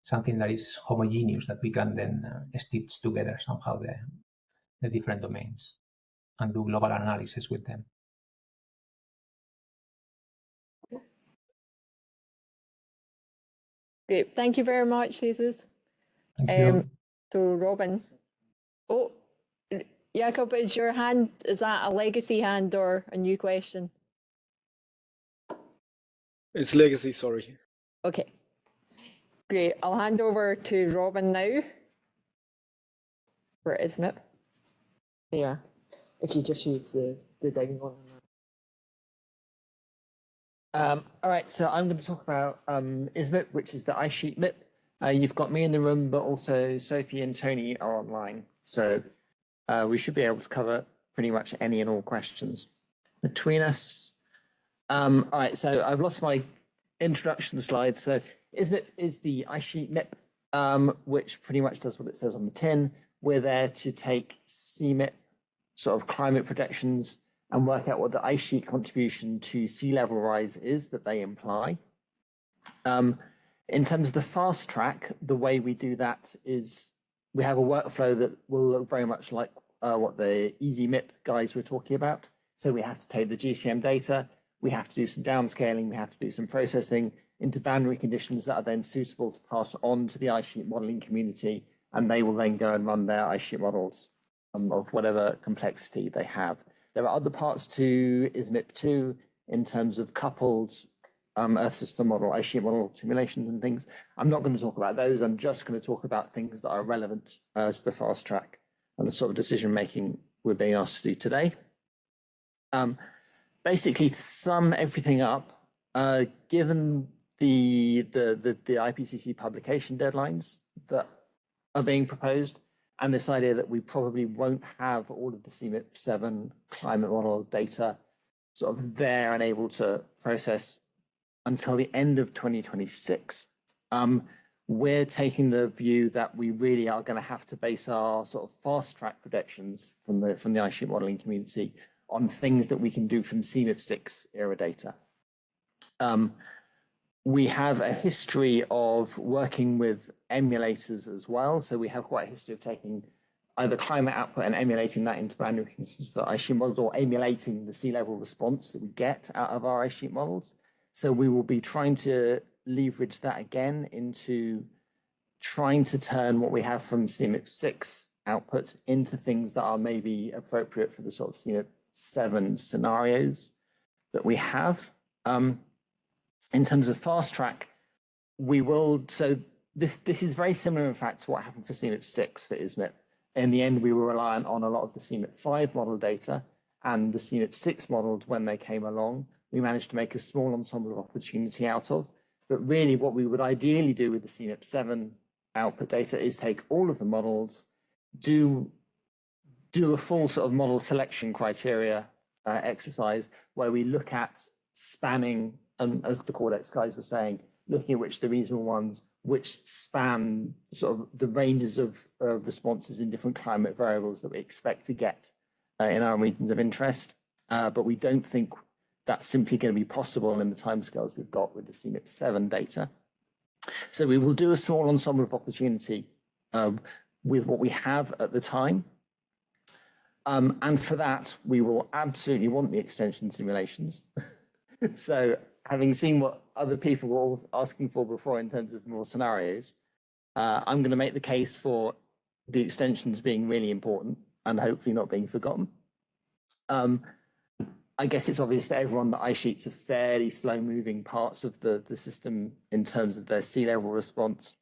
something that is homogeneous, that we can then stitch together somehow the different domains and do global analysis with them. Great, thank you very much, Jesus. Thank you. So Robin, Jakob, is that a legacy hand or a new question? It's legacy, sorry. Okay, great. I'll hand over to Robin now for ESMIP. Yeah, if you just use the digging one. All right, so I'm going to talk about ESMIP, which is the ice sheet MIP. You've got me in the room, but also Sophie and Tony are online. So we should be able to cover pretty much any and all questions between us. All right, so I've lost my introduction slide. So ESMIP is the ice sheet MIP, which pretty much does what it says on the tin. We're there to take CMIP sort of climate projections and work out what the ice sheet contribution to sea level rise is that they imply. In terms of the fast track, the way we do that is we have a workflow that will look very much like what the EasyMIP guys were talking about. So we have to take the GCM data, we have to do some downscaling, we have to do some processing into boundary conditions that are then suitable to pass on to the ice sheet modeling community, and they will then go and run their ice sheet models of whatever complexity they have. There are other parts to ESMIP2 in terms of coupled Earth system model, ice sheet model simulations and things. I'm not going to talk about those. I'm just going to talk about things that are relevant to the fast track and the sort of decision making we're being asked to do today. Basically, to sum everything up, given the IPCC publication deadlines that are being proposed, and this idea that we probably won't have all of the CMIP7 climate model data sort of there and able to process until the end of 2026, we're taking the view that we really are going to have to base our sort of fast track predictions from the ice-sheet modeling community on things that we can do from CMIP6 era data. We have a history of working with emulators as well. So we have quite a history of taking either climate output and emulating that into boundary conditions for ice-sheet models, or emulating the sea level response that we get out of our ice-sheet models. So we will be trying to leverage that again into trying to turn what we have from CMIP6 output into things that are maybe appropriate for the sort of CMIP7 scenarios that we have. In terms of fast track, we will, so this is very similar in fact to what happened for CMIP6 for ISMIP. In the end, we were reliant on a lot of the CMIP5 model data, and the CMIP6 models, when they came along, we managed to make a small ensemble of opportunity out of. But really what we would ideally do with the CMIP7 output data is take all of the models, do a full sort of model selection criteria exercise where we look at spanning, as the Cordex guys were saying, looking at which the reasonable ones, which span sort of the ranges of responses in different climate variables that we expect to get in our regions of interest. But we don't think that's simply going to be possible in the timescales we've got with the CMIP7 data. So we will do a small ensemble of opportunity with what we have at the time. And for that, we will absolutely want the extension simulations. So having seen what other people were all asking for before in terms of more scenarios, I'm going to make the case for the extensions being really important and hopefully not being forgotten. I guess it's obvious to everyone that ice sheets are fairly slow-moving parts of the system in terms of their sea level response.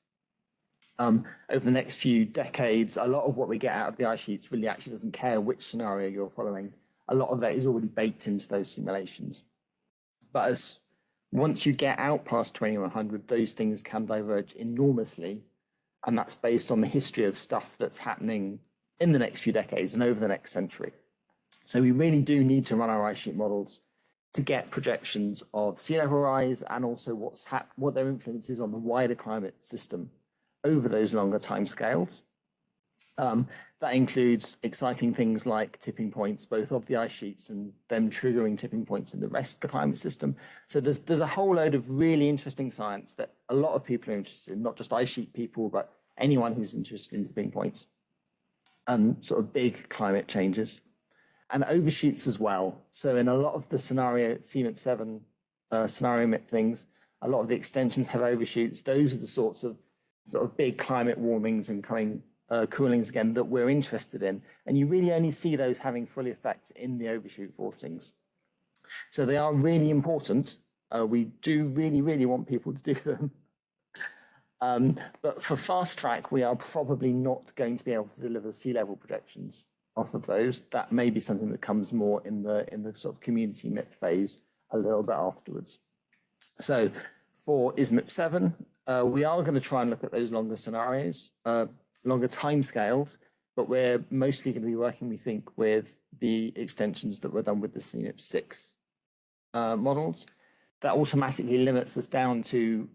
Over the next few decades, a lot of what we get out of the ice sheets really actually doesn't care which scenario you're following. A lot of that is already baked into those simulations. But once you get out past 2100, those things can diverge enormously. And that's based on the history of stuff that's happening in the next few decades and over the next century. So we really do need to run our ice sheet models to get projections of sea level rise and also what their influence is on the wider climate system over those longer timescales. That includes exciting things like tipping points, both of the ice sheets and them triggering tipping points in the rest of the climate system. So there's a whole load of really interesting science that a lot of people are interested in, not just ice sheet people, but anyone who's interested in tipping points and sort of big climate changes. And overshoots as well. So in a lot of the scenario, CMIP7 scenario MIP things, a lot of the extensions have overshoots. Those are the sorts of big climate warmings and coolings again that we're interested in. And you really only see those having full effect in the overshoot forcings. So they are really important. We do really, really want people to do them. But for fast track, we are probably not going to be able to deliver sea level projections off of those. That may be something that comes more in the sort of community MIP phase a little bit afterwards. So for ISMIP7, we are going to try and look at those longer scenarios, longer timescales, but we're mostly going to be working, we think, with the extensions that were done with the CMIP6 models. That automatically limits us down to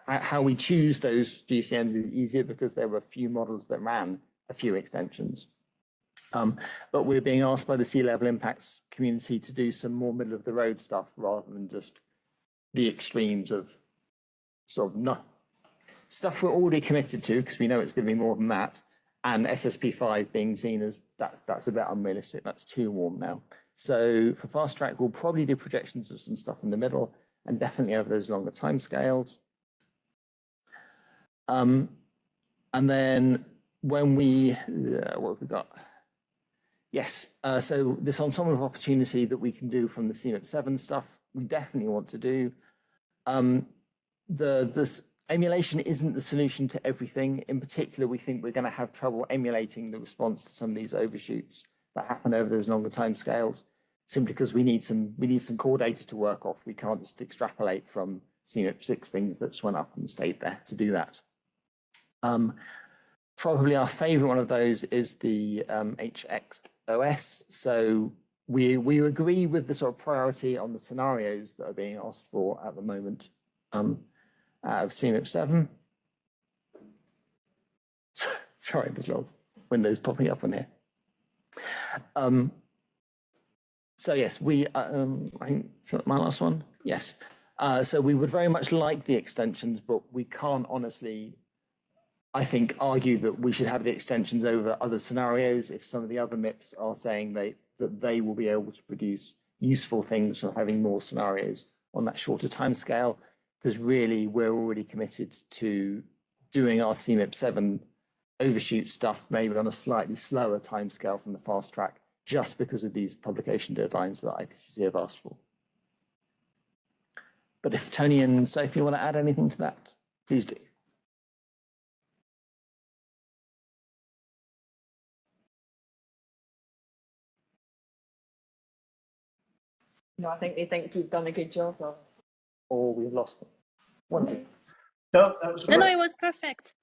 how we choose those GCMs is easier because there were a few models that ran a few extensions. But we're being asked by the sea level impacts community to do some more middle of the road stuff rather than just the extremes of sort of stuff we're already committed to because we know it's going to be more than that, and SSP5 being seen as that's a bit unrealistic, that's too warm now. So for fast track, we'll probably do projections of some stuff in the middle and definitely over those longer timescales. And then when we, what have we got? Yes, so this ensemble of opportunity that we can do from the CMIP7 stuff, we definitely want to do. This emulation isn't the solution to everything. In particular, we think we're going to have trouble emulating the response to some of these overshoots that happen over those longer timescales, simply because we need some core data to work off. We can't just extrapolate from CMIP6 things that just went up and stayed there to do that. Probably our favorite one of those is the HXOS. So we agree with the sort of priority on the scenarios that are being asked for at the moment out of CMIP7. Sorry, there's little windows popping up on here. So yes, I think, is that my last one? Yes. So we would very much like the extensions, but we can't honestly, I think, argue that we should have the extensions over other scenarios if some of the other MIPs are saying that they will be able to produce useful things from having more scenarios on that shorter timescale, because really we're already committed to doing our CMIP7 overshoot stuff maybe on a slightly slower timescale from the fast track, just because of these publication deadlines that IPCC have asked for. But if Tony and Sophie want to add anything to that, please do. No, I think they think you've done a good job, though. Or we've lost them. One. No, that was No, it was perfect.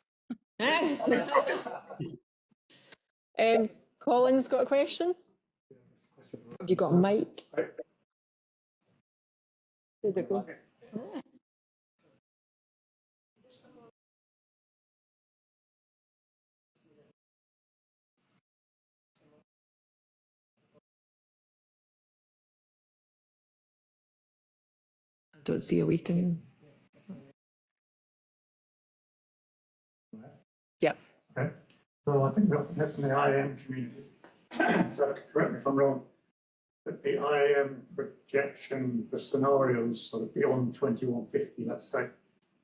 Colin's got a question. Have you got a mic? Where'd it go? I don't see a waiting. Yeah. Okay. So I think that's from the IAM community. So correct me if I'm wrong, that the IAM projection, the scenarios sort of beyond 2150, let's say,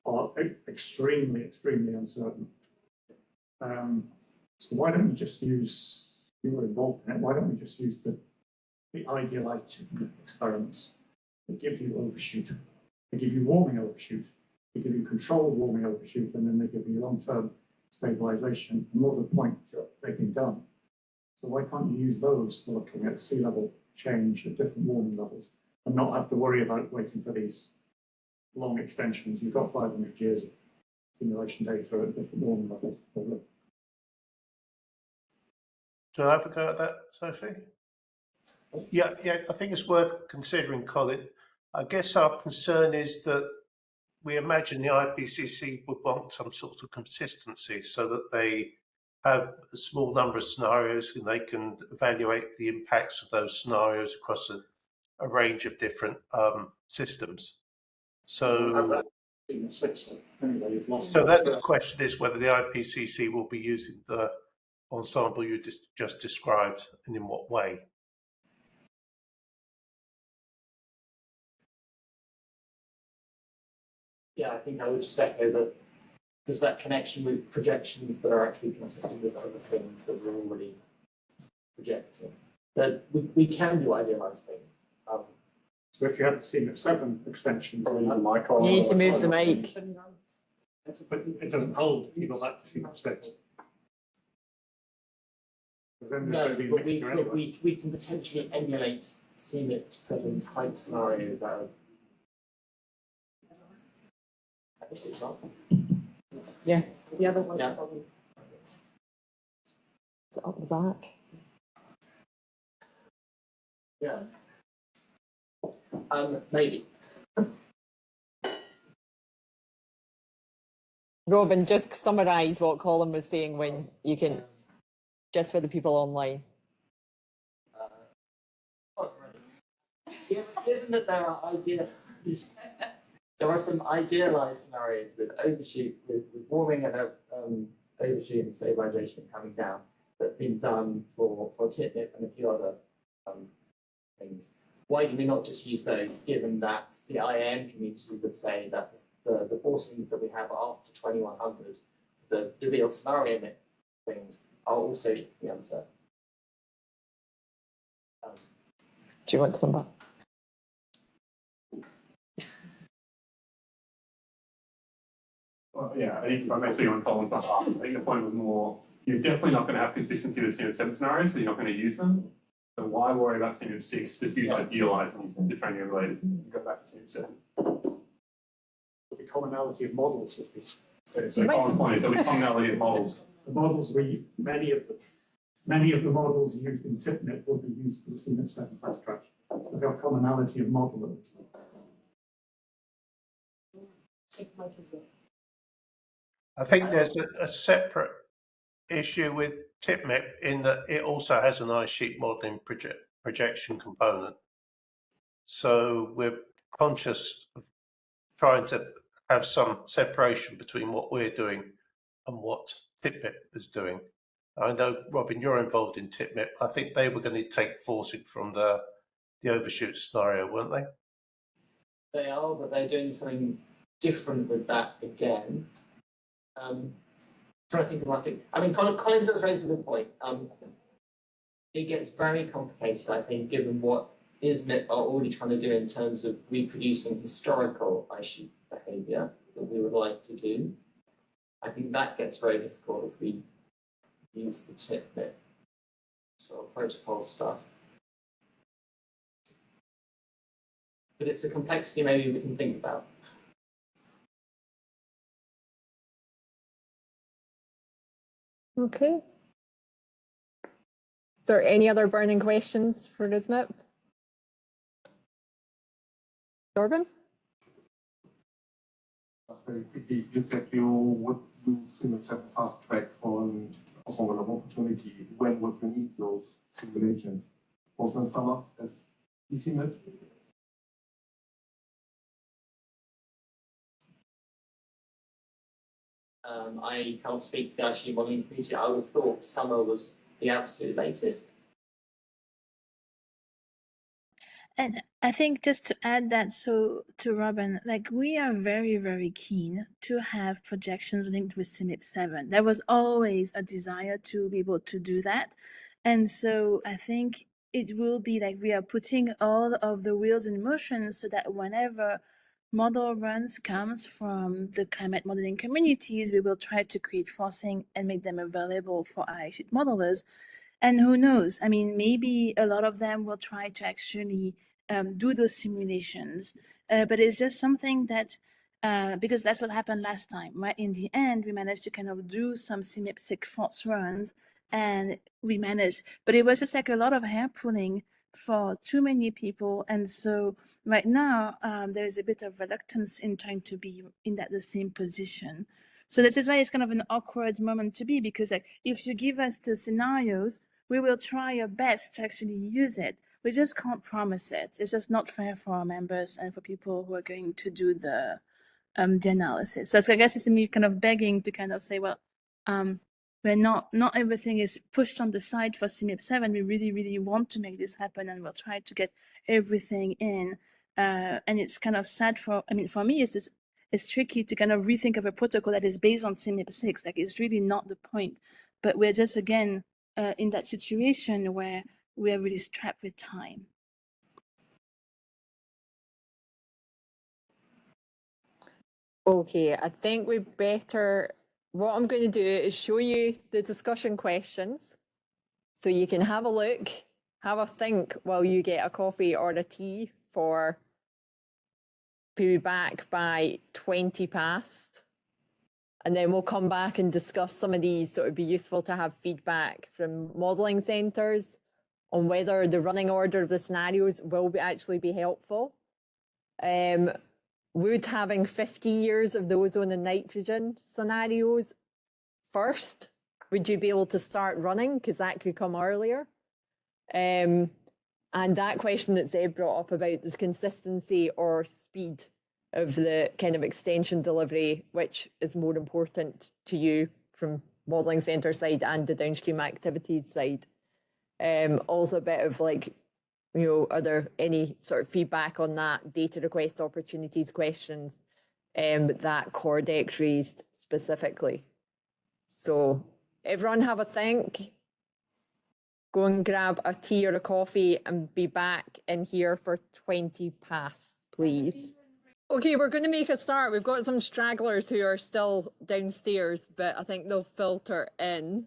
are extremely, extremely uncertain. So why don't we just use, you were involved in it, why don't we just use the idealized experiments that give you overshoot, they give you warming overshoot, they give you controlled warming overshoot, and then they give you long-term stabilization. And more to the point, they've been done. So why can't you use those for looking at sea level change at different warming levels and not have to worry about waiting for these long extensions? You've got 500 years of simulation data at different warming levels. Shall I have a go at that, Sophie? Yeah, I think it's worth considering, Colin. I guess our concern is that we imagine the IPCC would want some sort of consistency so that they have a small number of scenarios and they can evaluate the impacts of those scenarios across a range of different systems. So that's the question, is whether the IPCC will be using the ensemble you just described, and in what way. Yeah, I think I would just echo that there's that connection with projections that are actually consistent with other things that we're already projecting. That we can do idealized things. So if you had the CMIP7 extension, You need to move the mic. but it doesn't hold if you go back to CMIP6. No, but we can potentially emulate CMIP7 type scenarios out of. Yeah, the other one. Yeah. Is it up the back? Yeah. Maybe. Robin, just summarise what Colin was saying when you can, just for the people online. Given that there are some idealized scenarios with overshoot, with warming and overshoot and stabilization coming down that have been done for TIPMIP and a few other things. Why can we not just use those, given that the IAM community would say that the forcings that we have after 2100, the real scenario things, are also equally uncertain? Do you want to come back? Well, yeah, I think if I may see on Colin's behalf, I think the point was more, you're definitely not going to have consistency with CMIP7 scenarios because you're not going to use them. So why worry about CMIP6? Just use idealizing the training overlays and go back to CMIP7. The commonality of models would be. So Colin's point is, so the commonality of models. The models many of the models used in TIPMIP will be used for the CMIP7 Fast Track. They have commonality of models. I think there's a separate issue with TIPMIP in that it also has an ice sheet modelling projection component. So we're conscious of trying to have some separation between what we're doing and what TIPMIP is doing. I know, Robin, you're involved in TIPMIP. I think they were going to take forcing from the overshoot scenario, weren't they? They are, but they're doing something different with that again. Trying to think of my thing. I mean, Colin does raise a good point. It gets very complicated, I think, given what ESMIP are already trying to do in terms of reproducing historical ice sheet behaviour that we would like to do. I think that gets very difficult if we use the TIPMIP sort of protocol stuff. But it's a complexity maybe we can think about. Okay. Is there any other burning questions for ESMIP? Jordan? Just very quickly, you said you would use CMIP7 Fast Track for an ensemble of opportunity. When would you need those simulations? Also in summer as ECMIP? I can't speak to the ice sheet modelling community. I would have thought summer was the absolute latest. And I think just to add that, so to Robin, like we are very, very keen to have projections linked with CMIP7. There was always a desire to be able to do that. And so I think it will be like we are putting all of the wheels in motion so that whenever model runs comes from the climate modeling communities, we will try to create forcing and make them available for ice sheet modelers. And who knows? I mean, maybe a lot of them will try to actually do those simulations, but it's just something that, because that's what happened last time, right? In the end, we managed to kind of do some CMIP6 force runs, and we managed, but it was just like a lot of hair pulling for too many people. And so right now, there's a bit of reluctance in trying to be in the same position. So this is why it's kind of an awkward moment to be, because like if you give us the scenarios, we will try our best to actually use it. We just can't promise it. It's just not fair for our members and for people who are going to do the analysis. So I guess it's me kind of begging to kind of say, well, we're not everything is pushed on the side for CMIP7. We really, really want to make this happen, and we'll try to get everything in. And it's kind of sad for me, it's tricky to kind of rethink of a protocol that is based on CMIP6. Like it's really not the point. But we're just again in that situation where we are really strapped with time. Okay, I think we better, what I'm going to do is show you the discussion questions so you can have a look, have a think while you get a coffee or a tea for be back by 20 past. And then we'll come back and discuss some of these, so it would be useful to have feedback from modelling centres on whether the running order of the scenarios will actually be helpful. Would having 50 years of the ozone and nitrogen scenarios first, would you be able to start running? Because that could come earlier. And that question that Zeb brought up about the consistency or speed of the kind of extension delivery, which is more important to you from modelling centre side and the downstream activities side. Also a bit of like, you know, are there any sort of feedback on that data request opportunities questions that Cordex raised specifically? So everyone have a think. Go and grab a tea or a coffee and be back in here for 20 past, please. Okay, we're going to make a start. We've got some stragglers who are still downstairs, but I think they'll filter in.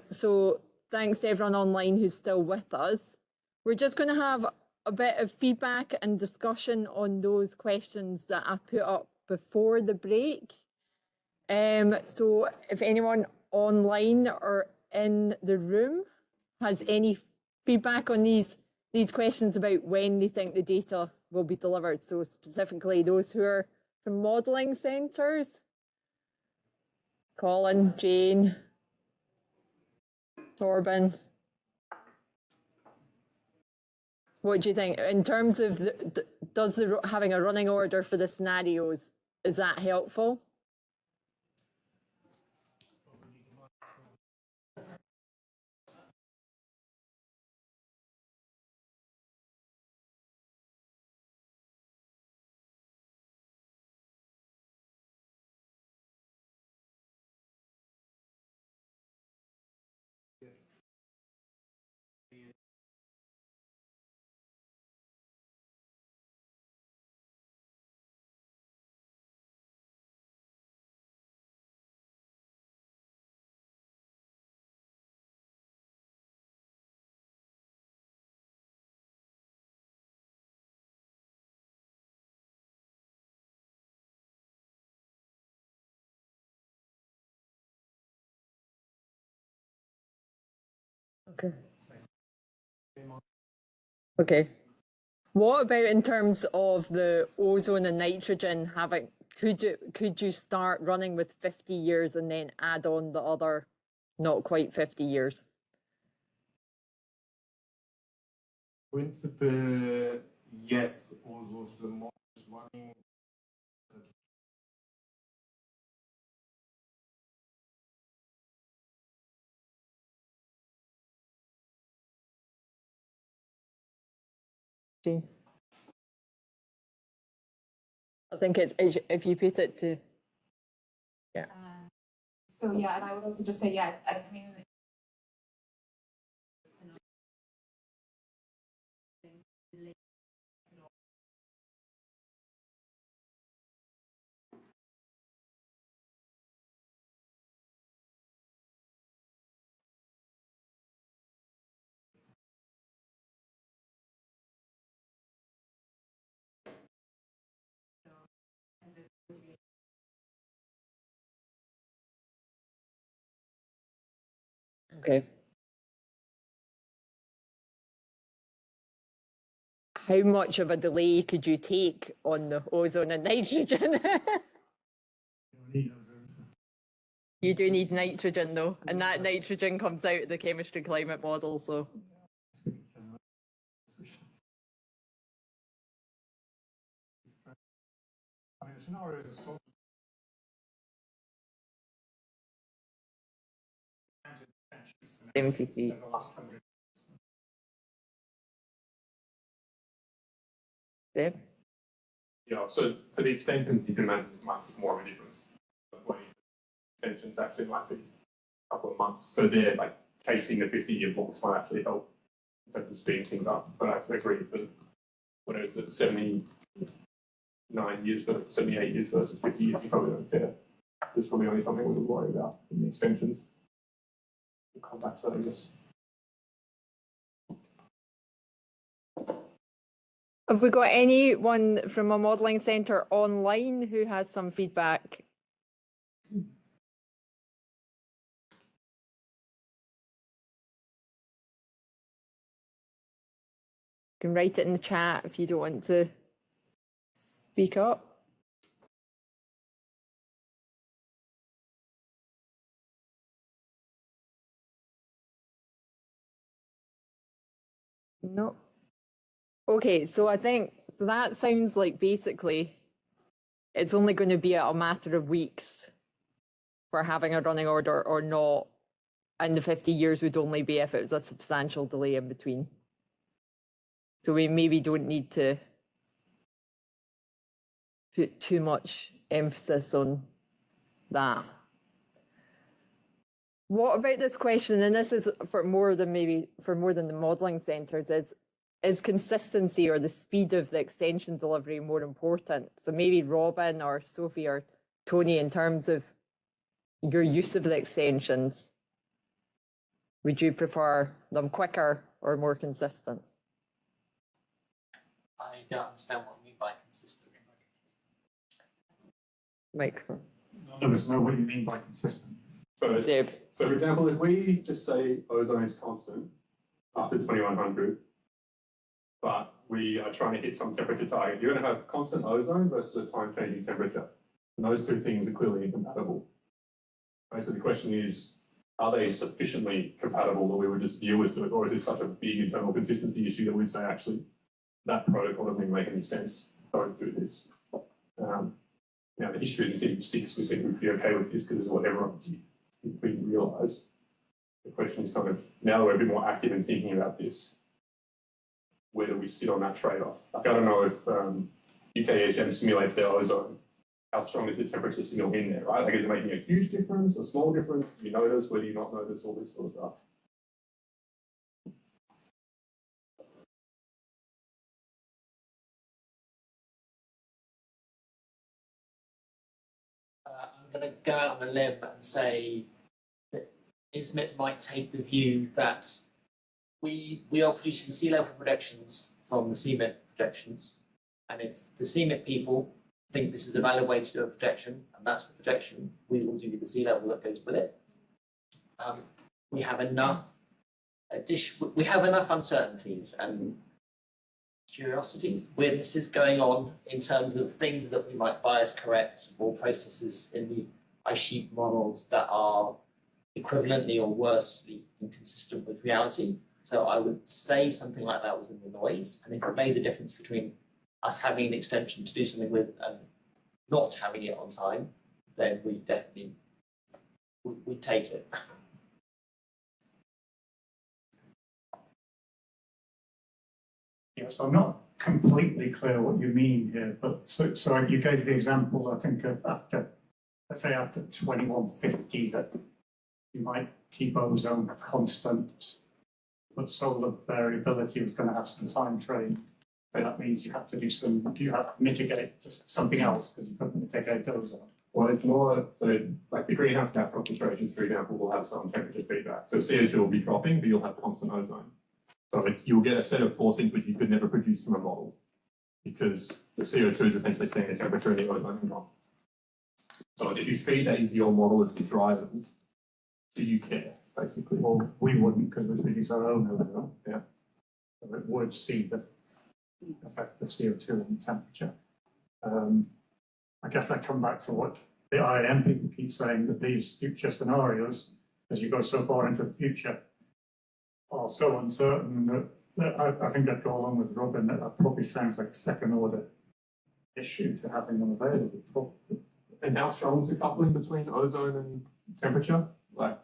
So thanks to everyone online who's still with us. We're just going to have a bit of feedback and discussion on those questions that I put up before the break. So if anyone online or in the room has any feedback on these questions about when they think the data will be delivered, so specifically those who are from modelling centres. Colin, Jane, Torben, what do you think in terms of does having a running order for the scenarios, is that helpful? Okay. Okay. What about in terms of the ozone and nitrogen having, could you start running with 50 years and then add on the other not quite 50 years? Principle, yes, although the model is running. I think it's if you put it to, yeah. So yeah, and I would also just say, yeah, I mean, Okay. How much of a delay could you take on the ozone and nitrogen? You do need nitrogen though, and that nitrogen comes out of the chemistry climate model, so. I mean, the scenarios are still 73. Yeah. Yeah, so for the extensions, you can imagine this might be more of a difference. Extensions actually might be a couple of months. So they're like chasing the 50-year blocks might actually help in terms of speeding things up. But I actually agree for whatever the 79 years versus 78 years versus 50 years is probably unfair. There's probably only something we would worry about in the extensions. We'll come back to that, I guess. Have we got anyone from a modelling centre online who has some feedback? You can write it in the chat if you don't want to speak up. No. Okay, so I think that sounds like basically it's only going to be a matter of weeks for having a running order or not. And the 50 years would only be if it was a substantial delay in between. So we maybe don't need to put too much emphasis on that. What about this question, and this is for more than the modelling centres, is consistency or the speed of the extension delivery more important? So maybe Robin or Sophie or Tony, in terms of your use of the extensions, would you prefer them quicker or more consistent? I don't understand what you mean by consistent. Micro. none of us know what you mean by consistent. So for example, if we just say ozone is constant after 2100, but we are trying to hit some temperature target, you're going to have constant ozone versus a time-changing temperature. And those two things are clearly incompatible. Right, so the question is, are they sufficiently compatible that we would just deal with it, or is this such a big internal consistency issue that we'd say actually that protocol doesn't even make any sense? Don't do this. Now the history of the CMIP7 we seem to be okay with this because this is what everyone did. We realise. The question is kind of now that we're a bit more active in thinking about this, where do we sit on that trade-off? Like I don't know if UK ESM simulates their ozone. How strong is the temperature signal in there, right? Like, is it making a huge difference, a small difference? Do you notice? Where do you not notice? All this sort of stuff. I'm going to go out on a limb and say that ESMIP might take the view that we are producing sea level projections from the CMIP projections, and if the CMIP people think this is a valid way to do a projection, and that's the projection, we will do the sea level that goes with it. We have enough uncertainties and curiosities, weirdnesses going on in terms of things that we might bias correct, or processes in the ice sheet models that are equivalently or worsely inconsistent with reality. So I would say something like that was in the noise, and if it made the difference between us having an extension to do something with and not having it on time, then we definitely would take it. Yeah, so I'm not completely clear what you mean here, but so you gave the example, I think, of after, let's say after 2150, that you might keep ozone constant, but solar variability was going to have some time trade. So that means you have to mitigate just something else because you couldn't mitigate ozone. Well, it's more, so like the greenhouse gas concentrations, for example, will have some temperature feedback. So CO2 will be dropping, but you'll have constant ozone. So you'll get a set of forcings which you could never produce from a model because the CO2 is essentially staying at temperature and the ozone is not. So if you feed that into your model as the drivers, do you care, basically? Well, we wouldn't because we produce our own ozone. Yeah. So it would see the effect of CO2 and temperature. I guess I come back to what the IAM people keep saying, that these future scenarios, as you go so far into the future, are so uncertain that I think I'd go along with Robin that probably sounds like a second order issue to having them available. And how strong is the coupling between ozone and temperature? Like,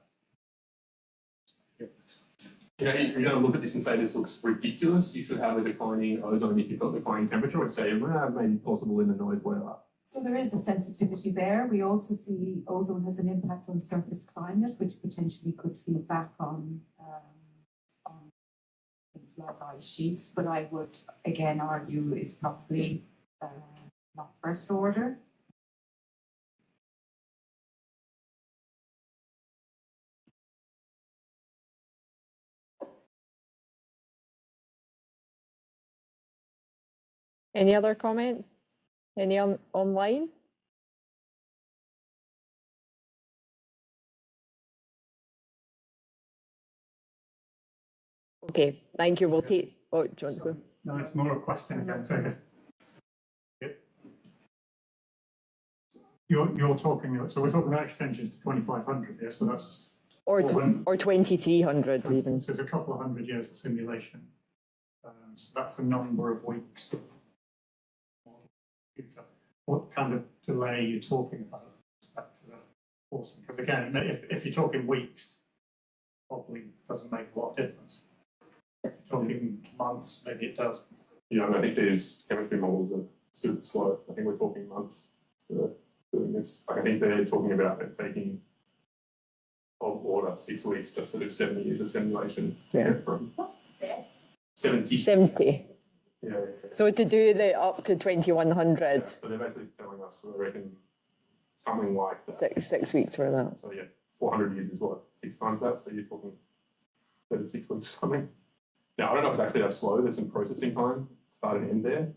you know, if you're going to look at this and say this looks ridiculous, you should have a declining ozone if you've got declining temperature, and say, well, maybe possible in the noise, whatever. So there is a sensitivity there. We also see ozone has an impact on surface climate, which potentially could feed back on things like ice sheets. But I would again argue it's probably not first order. Any other comments? Any online? Okay, thank you. We'll take. Oh, do you want to go? No, it's more a question again. So I guess you're talking. So we're talking about extensions to 2500 here. So that's or 2300 even. So it's a couple of hundred years of simulation. So that's a number of weeks of. What kind of delay are you talking about with respect to the forcing? Because again, if you're talking weeks, probably doesn't make a lot of difference. If you're talking months, maybe it does. Yeah, I think these chemistry models are super slow. I think we're talking months for doing this. Like, I think they're talking about it taking of order 6 weeks just to do 70 years of simulation. Yeah. From 70. 70. Yeah. So to do the up to 2100. Yeah, so they're basically telling us, I reckon, something like that. Six weeks for that. So yeah, 400 years is what, 6 times that? So you're talking 36 weeks or something. Now, I don't know if it's actually that slow. There's some processing time, start and end there.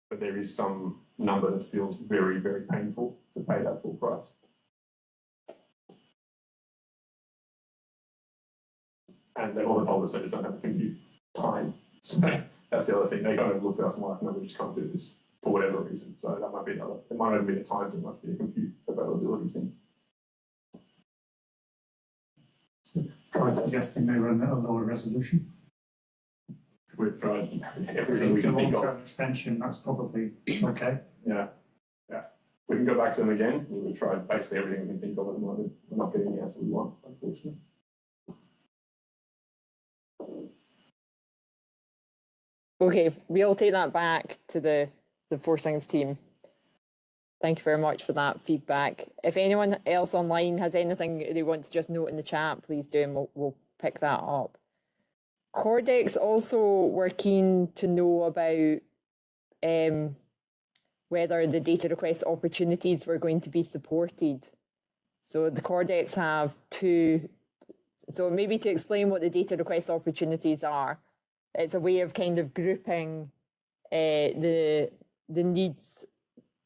But there is some number that feels very, very painful to pay that full price. And they've all told us they just don't have the compute time. So that's the other thing. They kind of looked at us and like, no, we just can't do this for whatever reason. So that might be another. It might not even be the times, it must be a compute availability thing. try suggesting they run at a lower resolution. We've tried everything we For can think long-term of. extension, that's probably okay. Yeah, yeah. We can go back to them again. We've tried basically everything we can think of at the moment. We're not getting the answer we want, unfortunately. Okay, we'll take that back to the Force Things team. Thank you very much for that feedback. If anyone else online has anything they want to just note in the chat, please do, and we'll pick that up. Cordex also were keen to know about whether the data request opportunities were going to be supported. So the Cordex have two. So maybe to explain what the data request opportunities are, it's a way of kind of grouping the needs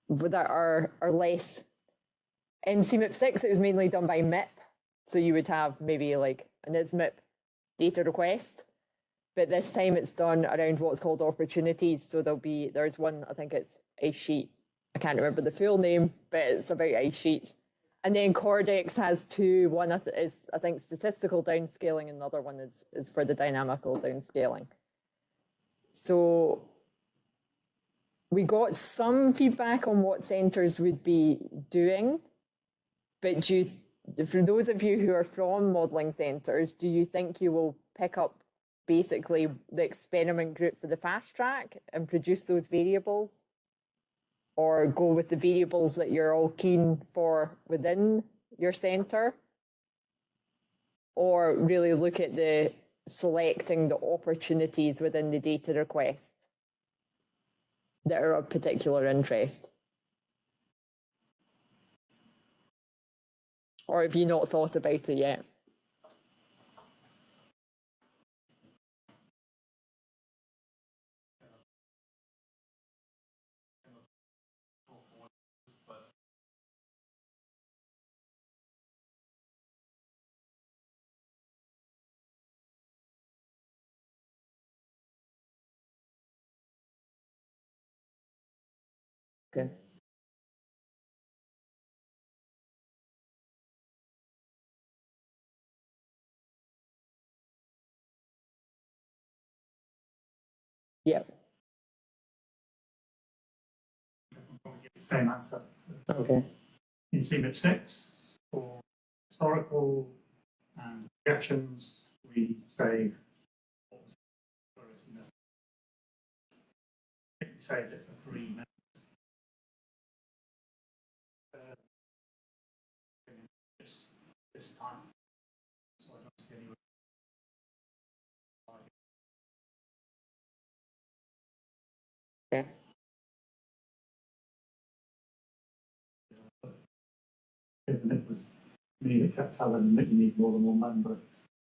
that are less. In CMIP6, it was mainly done by MIP. So you would have maybe like an ISMIP data request, but this time it's done around what's called opportunities. So there's one, I think it's ice sheet. I can't remember the full name, but it's about ice sheets. And then Cordex has two. One is, I think, statistical downscaling, and the other one is for the dynamical downscaling. So we got some feedback on what centres would be doing, but for those of you who are from modelling centres, do you think you will pick up basically the experiment group for the fast track and produce those variables? Or go with the variables that you're all keen for within your centre? Or really look at selecting the opportunities within the data request that are of particular interest? Or have you not thought about it yet? Okay. Yeah. Get the same answer. Okay. In CMIP6, for historical and projections, we save what was I think we saved it for 3 minutes. This time. So I don't see any. Okay. Given it was me that kept telling them that you need more than one member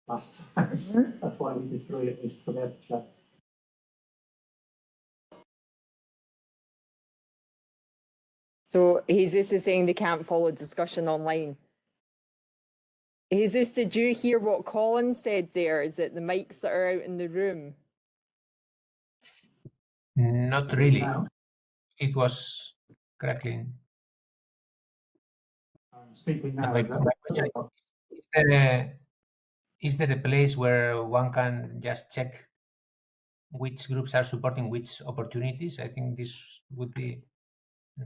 last time. That's why we did 3 at least, so they had to check. So Jesus is saying they can't follow discussion online. Jesus, did you hear what Colin said there? Is it the mics that are out in the room? Not really. It was crackling. I'm speaking now. Is there a place where one can just check which groups are supporting which opportunities? I think this would be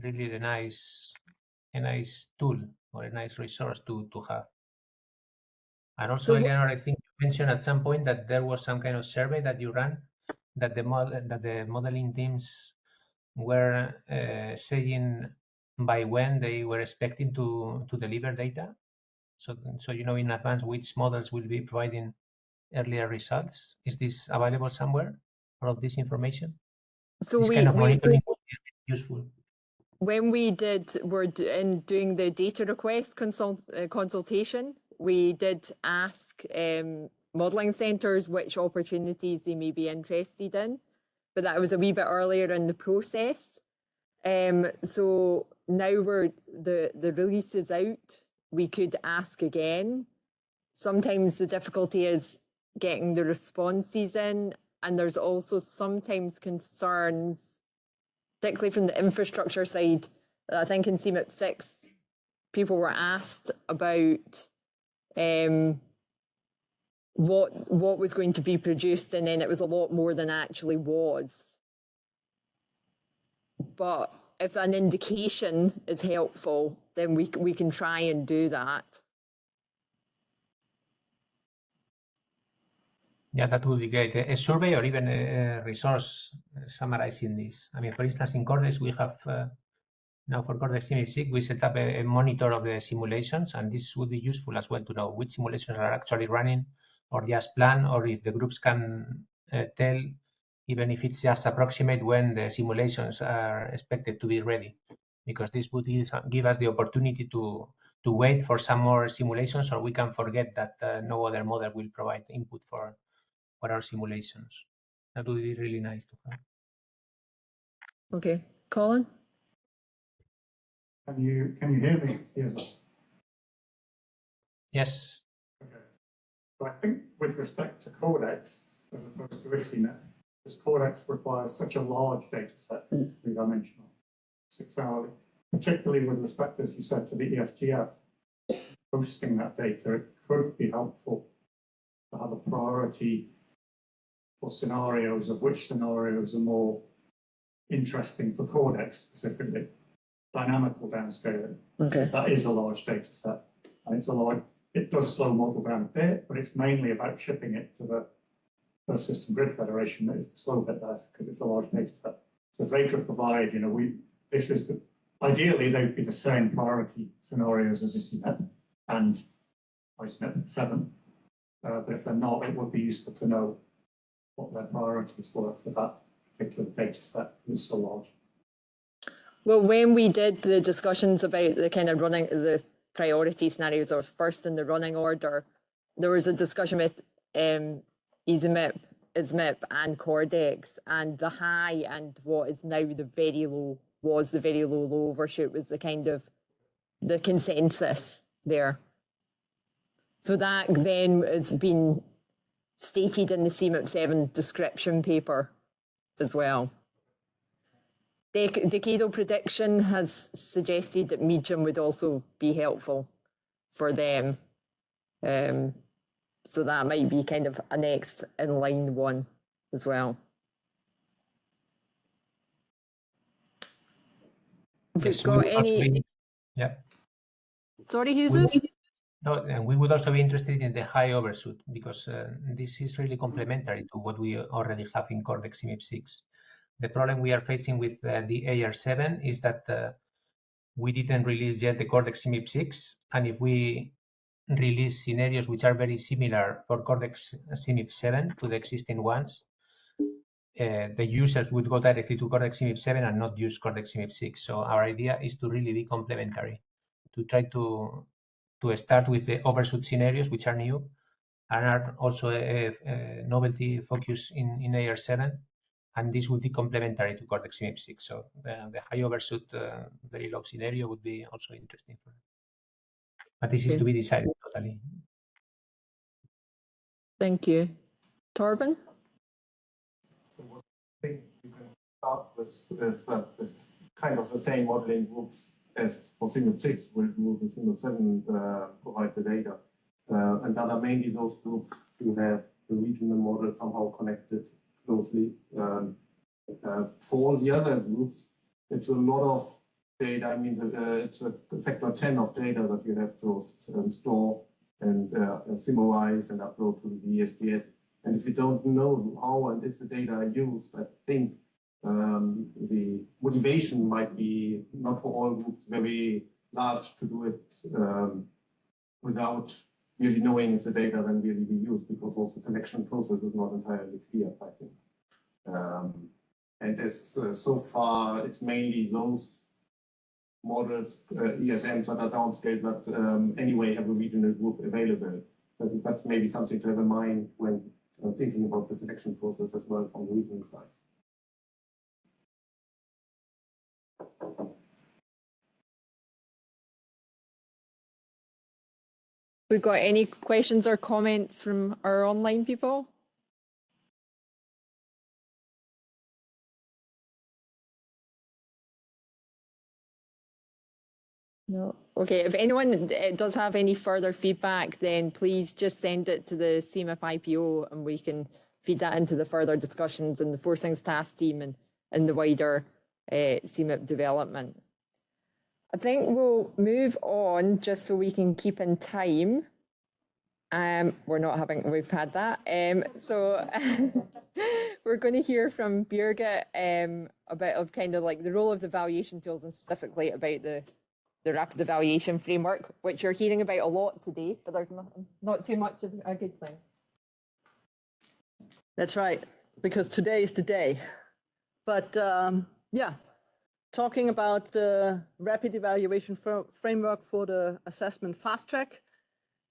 really a nice tool or a nice resource to have. And also, Eleanor, I think you mentioned at some point that there was some kind of survey that you ran, that the modeling teams were saying by when they were expecting to deliver data. So you know in advance which models will be providing earlier results. Is this available somewhere, all of this information? So this kind of monitoring would be useful. When we were doing the data request consultation, we did ask modelling centres which opportunities they may be interested in, but that was a wee bit earlier in the process. So now the release is out, we could ask again. Sometimes the difficulty is getting the responses in, and there's also sometimes concerns, particularly from the infrastructure side. I think in CMIP6, people were asked about what was going to be produced, and then it was a lot more than actually was. But if an indication is helpful, then we can try and do that. Yeah, that would be great. A survey or even a resource summarizing this. I mean, for instance, in Cordex, we have now for Cordex CMIP6, we set up a monitor of the simulations, and this would be useful as well to know which simulations are actually running or just planned, or if the groups can tell, even if it's just approximate, when the simulations are expected to be ready, because this would give us the opportunity to wait for some more simulations, or we can forget that no other model will provide input for our simulations. That would be really nice to have. Okay, Colin? Can you hear me? Yes. Okay. So I think with respect to Codex, as opposed to ICINEP, because Codex requires such a large data set, it's three-dimensional, 6 hourly, particularly with respect, as you said, to the ESGF, hosting that data, it could be helpful to have a priority for scenarios, of which scenarios are more interesting for Codex specifically. Dynamical downscaling, because that is a large data set, and it does slow model down a bit, but it's mainly about shipping it to the System Grid Federation that is the slow bit less, because it's a large data set. So if they could provide, ideally they'd be the same priority scenarios as ICINEP and CMIP7, but if they're not, it would be useful to know what their priorities were for that particular data set. It's so large. Well, when we did the discussions about the kind of running the priority scenarios, or first in the running order, there was a discussion with ESMIP, ISMIP and Cordex, and the high and what is now the very low was the very low overshoot was the kind of the consensus there. So that then has been stated in the CMIP7 description paper as well. Decadal prediction has suggested that medium would also be helpful for them. So that might be kind of a next in line one as well. Yes, got any? Yeah. Sorry, Jesus? No, and we would also be interested in the high overshoot, because this is really complementary to what we already have in Cordex CMIP6. The problem we are facing with the AR7 is that we didn't release yet the Cordex CMIP6, and if we release scenarios which are very similar for Cordex CMIP7 to the existing ones, the users would go directly to Cordex CMIP7 and not use Cordex CMIP6. So our idea is to really be complementary, to try to start with the overshoot scenarios, which are new and are also a novelty focus in AR7, and this would be complementary to Cordex CMIP6. So the high overshoot, very low scenario would be also interesting for them. But this is to be decided totally. Thank you. Torben? So what I think you can start with is that it's kind of the same modeling groups as for CMIP6 will do the CMIP7 provide the data. And that are mainly those groups who have the regional model somehow connected closely. For all the other groups, it's a lot of data. I mean, it's a factor 10 of data that you have to store and summarize and upload to the ESGF. And if you don't know how and if the data are used, I think the motivation might be not for all groups very large to do it without really knowing if the data then really be used, because also the selection process is not entirely clear, I think. And as so far, it's mainly those models, ESMs that are downscaled that anyway have a regional group available. So I think that's maybe something to have in mind when thinking about the selection process as well from the regional side. We got any questions or comments from our online people? No. Okay, if anyone does have any further feedback, then please just send it to the CMIP IPO and we can feed that into the further discussions in the Forcings task team and the wider CMIP development. I think we'll move on just so we can keep in time. We've had that. So we're going to hear from Birgit about of kind of like the role of the evaluation tools and specifically about the rapid evaluation framework, which you're hearing about a lot today, but there's not too much of a good thing. That's right, because today is the day. But yeah, talking about the rapid evaluation framework for the assessment fast track,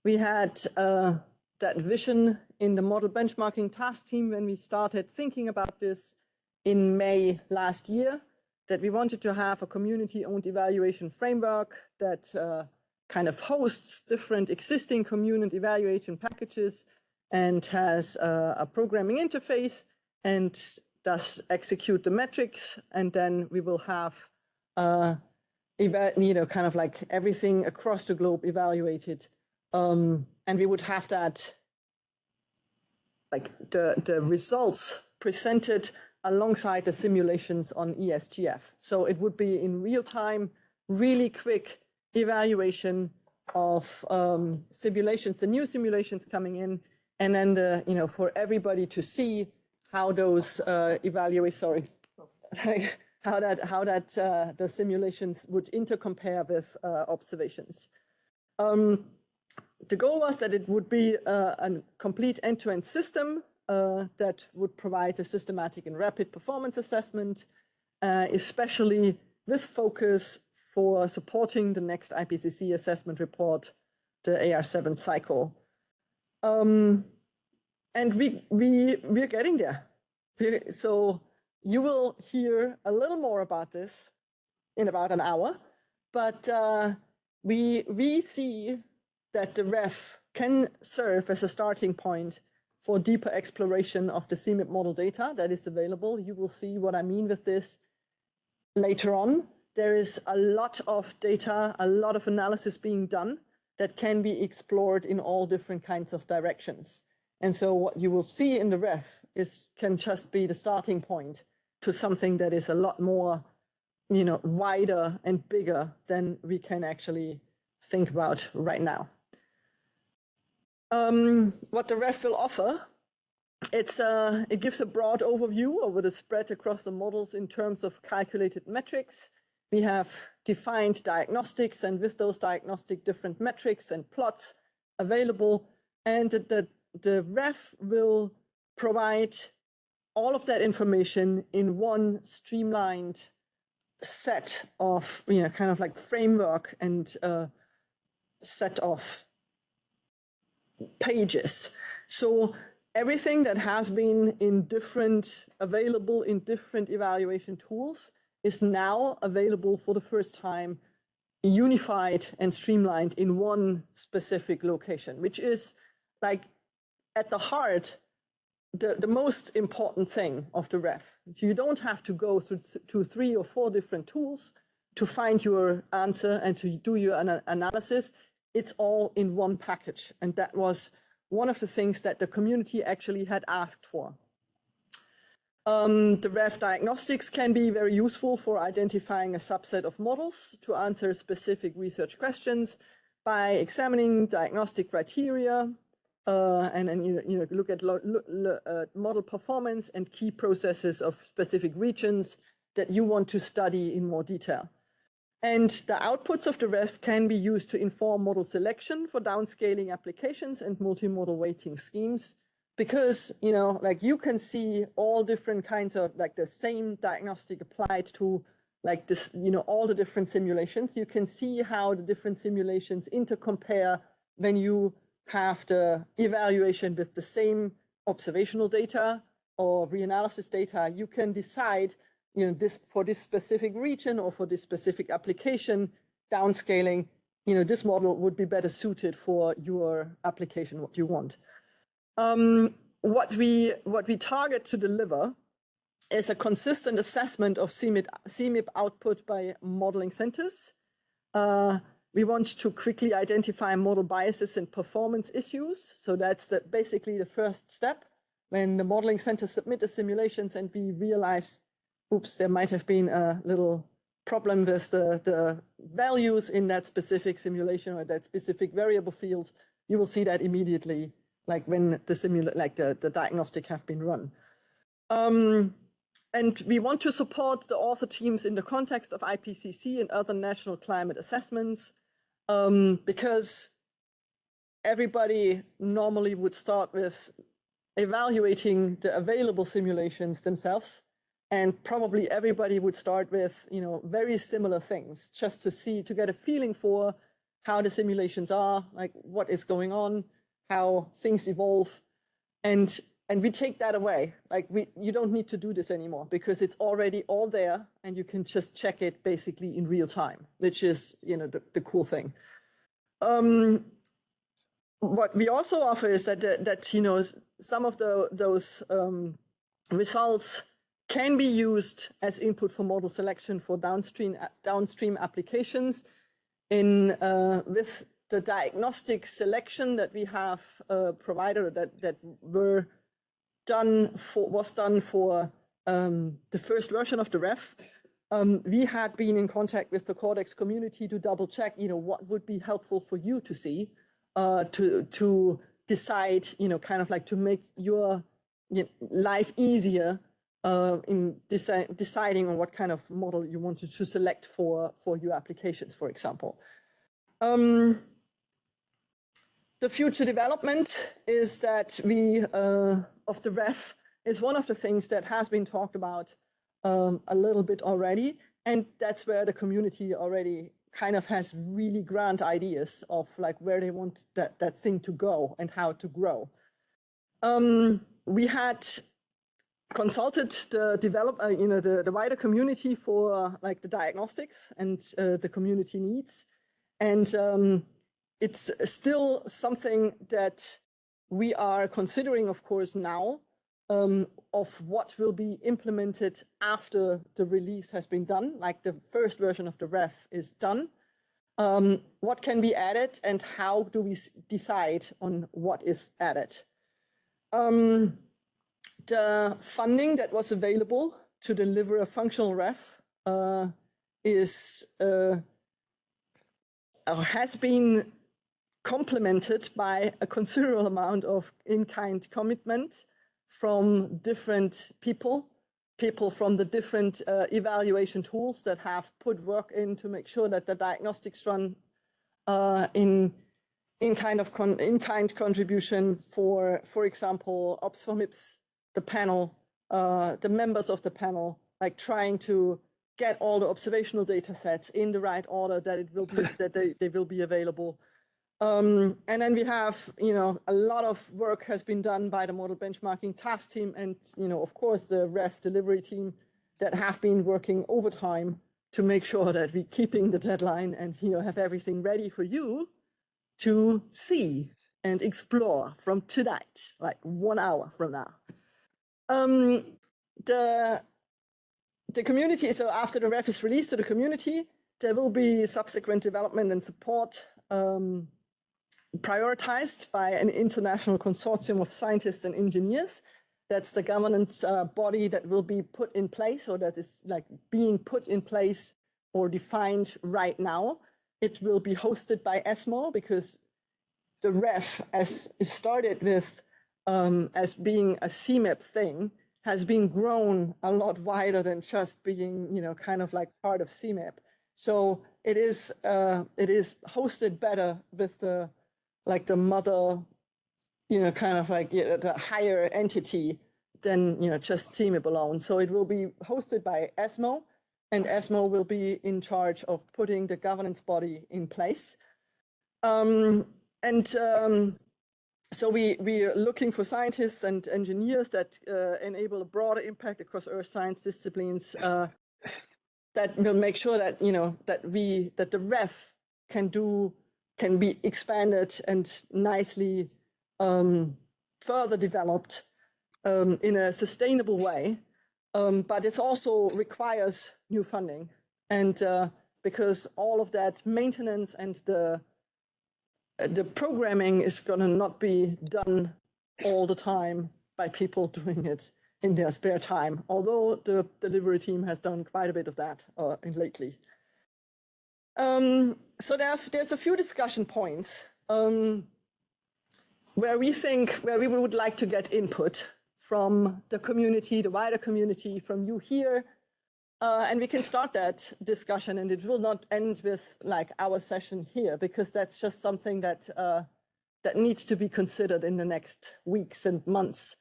we had that vision in the model benchmarking task team when we started thinking about this in May last year, that we wanted to have a community-owned evaluation framework that kind of hosts different existing community evaluation packages and has a programming interface and does execute the metrics. And then we will have, kind of like everything across the globe evaluated. And we would have that, like the results presented alongside the simulations on ESGF. So it would be in real time, really quick evaluation of simulations, the new simulations coming in, and then for everybody to see how those how the simulations would intercompare with observations. The goal was that it would be a complete end-to-end system that would provide a systematic and rapid performance assessment, especially with focus for supporting the next IPCC assessment report, the AR7 cycle. And we're getting there. So you will hear a little more about this in about an hour, but we see that the REF can serve as a starting point for deeper exploration of the CMIP model data that is available. You will see what I mean with this later on. There is a lot of data, a lot of analysis being done that can be explored in all different kinds of directions. And so what you will see in the REF can just be the starting point to something that is a lot more, wider and bigger than we can actually think about right now. What the REF will offer, it gives a broad overview over the spread across the models in terms of calculated metrics. We have defined diagnostics, and with those diagnostic different metrics and plots available, and the REF will provide all of that information in one streamlined set of, kind of like framework and set of pages. So everything that has been available in different evaluation tools is now available for the first time, unified and streamlined in one specific location, which is like at the heart, the most important thing of the REF. You don't have to go through 3 or 4 different tools to find your answer and to do your analysis. It's all in one package. And that was one of the things that the community actually had asked for. The REF diagnostics can be very useful for identifying a subset of models to answer specific research questions by examining diagnostic criteria and then look at model performance and key processes of specific regions that you want to study in more detail. And the outputs of the REF can be used to inform model selection for downscaling applications and multi-model weighting schemes, because, you can see all different kinds of, the same diagnostic applied to, this, all the different simulations. You can see how the different simulations intercompare when you have the evaluation with the same observational data or reanalysis data. You can decide for this specific region or for this specific application, downscaling, this model would be better suited for your application, what you want. What we target to deliver is a consistent assessment of CMIP output by modeling centers, We want to quickly identify model biases and performance issues. So that's basically the first step. When the modeling centers submit the simulations and we realize, oops, there might have been a little problem with the values in that specific simulation or that specific variable field, you will see that immediately, like when the diagnostic have been run. And we want to support the author teams in the context of IPCC and other national climate assessments, because everybody normally would start with evaluating the available simulations themselves, and probably everybody would start with, you know, very similar things, just to get a feeling for how the simulations are, like what is going on, how things evolve, and we take that away. Like you don't need to do this anymore because it's already all there, and you can just check it basically in real time, which is, you know, the cool thing. What we also offer is that you know, some of those results can be used as input for model selection for downstream applications in with the diagnostic selection that we have provided, that was done for the first version of the ref. We had been in contact with the Codex community to double check, you know, what would be helpful for you to see, to decide, you know, kind of like to make your life easier in deciding on what kind of model you wanted to select for your applications, for example. The future development is that we, of the ref, is one of the things that has been talked about a little bit already, and that's where the community already kind of has really grand ideas of like where they want that thing to go and how to grow. We had consulted the the wider community for like the diagnostics and the community needs, and it's still something that we are considering, of course, now, of what will be implemented after the release has been done, like the first version of the ref is done. What can be added and how do we decide on what is added? The funding that was available to deliver a functional ref has been complemented by a considerable amount of in-kind commitment from different people from the different evaluation tools that have put work in to make sure that the diagnostics run in-kind contribution for example, Ops for MIPS, the panel, the members of the panel, like trying to get all the observational data sets in the right order that it will be that they will be available. And then we have, you know, a lot of work has been done by the model benchmarking task team and, you know, of course, the ref delivery team that have been working overtime to make sure that we're keeping the deadline and, you know, have everything ready for you to see and explore from tonight, like 1 hour from now. The community, so after the ref is released to the community, there will be subsequent development and support prioritized by an international consortium of scientists and engineers. That's the governance body that will be put in place, or that is like being put in place or defined right now. It will be hosted by ESMO, because the ref, as it started with as being a CMIP thing, has been grown a lot wider than just being, you know, kind of like part of CMIP. So it is hosted better with the mother, you know, kind of like, you know, the higher entity than, you know, just CMIP alone. So it will be hosted by ESMO, and ESMO will be in charge of putting the governance body in place. So we are looking for scientists and engineers that enable a broader impact across earth science disciplines, that will make sure that, you know, that the ref can be expanded and nicely further developed in a sustainable way. But it also requires new funding. And because all of that maintenance and the programming is going to not be done all the time by people doing it in their spare time, although the delivery team has done quite a bit of that lately. So there's a few discussion points where we would like to get input from the community, the wider community, from you here, and we can start that discussion, and it will not end with like our session here, because that's just something that that needs to be considered in the next weeks and months.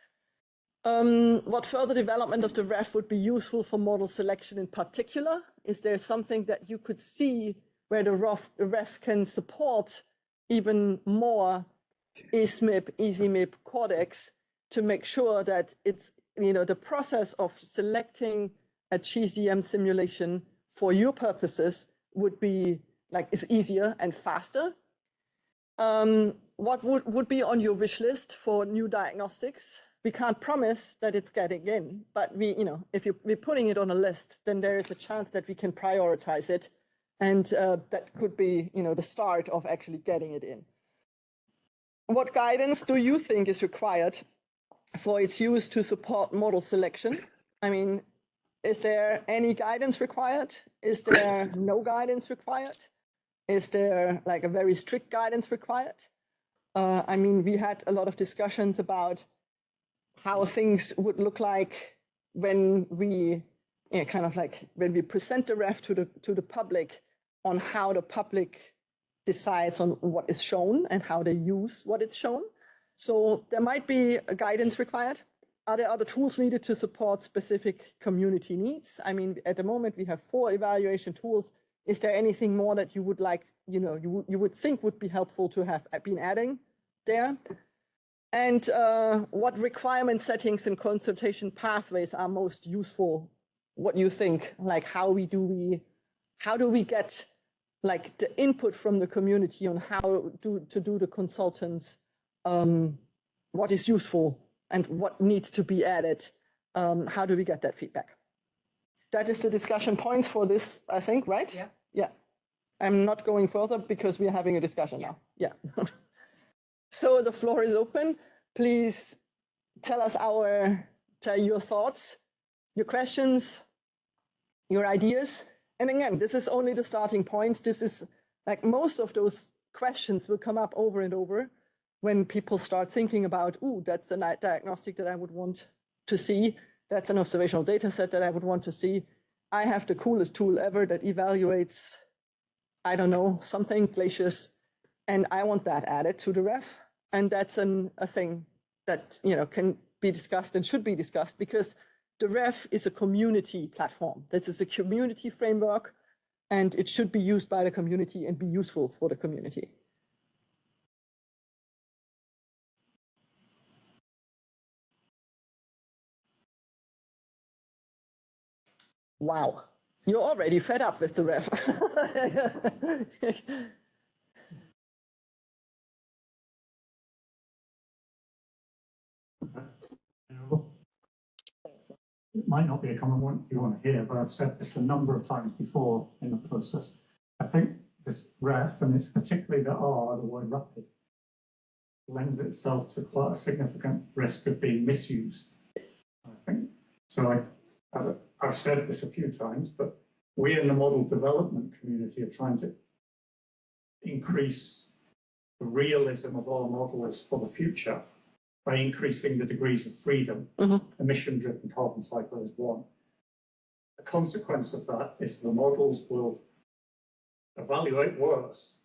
What further development of the ref would be useful for model selection in particular? Is there something that you could see where the ref can support even more ESMIP, EasyMIP codecs to make sure that it's, the process of selecting a GCM simulation for your purposes would be is easier and faster? What would be on your wish list for new diagnostics? We can't promise that it's getting in, but if we're putting it on a list, then there is a chance that we can prioritize it, and that could be, the start of actually getting it in. What guidance do you think is required for its use to support model selection? I mean, is there any guidance required? Is there no guidance required? Is there a very strict guidance required? I mean, we had a lot of discussions about how things would look like when we, when we present the ref to the public, on how the public decides on what is shown and how they use what is shown. So there might be a guidance required. Are there other tools needed to support specific community needs? I mean, at the moment we have 4 evaluation tools. Is there anything more that you would like, you would think would be helpful to have been adding there? And what requirement settings and consultation pathways are most useful? What you think, how do we get the input from the community on how to do the consultants, what is useful and what needs to be added? How do we get that feedback? That is the discussion points for this, I think, right? Yeah. Yeah. I'm not going further because we're having a discussion now. Yeah. So the floor is open. Please tell us your thoughts, your questions, your ideas. And again, this is only the starting point. This is most of those questions will come up over and over when people start thinking about, ooh, that's a diagnostic that I would want to see. That's an observational data set that I would want to see. I have the coolest tool ever that evaluates, I don't know, something glaciers, and I want that added to the ref. And that's a thing that can be discussed and should be discussed, because the ref is a community platform. This is a community framework, and it should be used by the community and be useful for the community. Wow, you're already fed up with the ref. It might not be a common one you want to hear, but I've said this a number of times before in the process. I think this ref, and it's particularly the R, the word rapid, lends itself to quite a significant risk of being misused, I think. So I've said this a few times, but we in the model development community are trying to increase the realism of our models for the future by increasing the degrees of freedom. Emission-driven carbon cycle is one. The consequence of that is the models will evaluate worse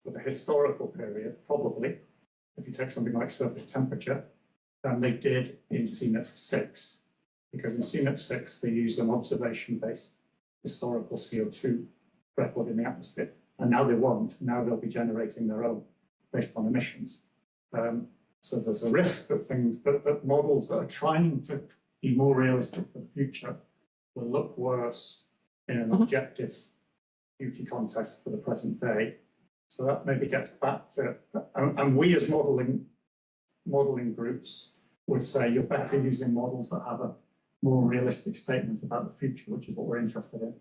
for the historical period, probably, if you take something like surface temperature, than they did in CMIP6. Because in CMIP6, they use an observation-based historical CO2 record in the atmosphere. And now they won't. Now they'll be generating their own based on emissions. So there's a risk that models that are trying to be more realistic for the future will look worse in an objective beauty contest for the present day. So that maybe gets back to, and we as modeling groups would say you're better using models that have a more realistic statement about the future, which is what we're interested in.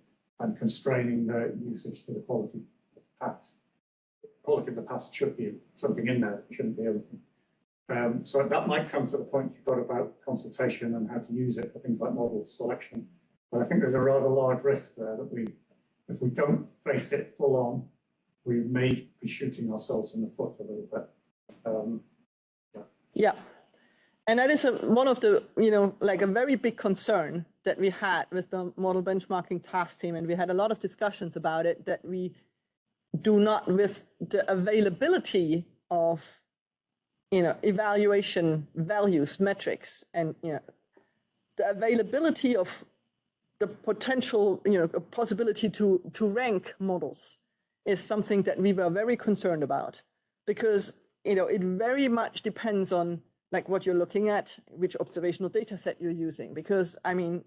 and constraining the usage to the quality of the paths. Quality of the paths should be something in there, it shouldn't be everything. So that might come to the point you've got about consultation and how to use it for things like model selection. But I think there's a rather large risk there that if we don't face it full on, we may be shooting ourselves in the foot a little bit. Yeah. And that is one of the, like a very big concern that we had with the model benchmarking task team. And we had a lot of discussions about it, that we do not, with the availability of, evaluation values, metrics, and, the availability of the potential, possibility to rank models is something that we were very concerned about, because, it very much depends on like what you're looking at, which observational data set you're using. Because,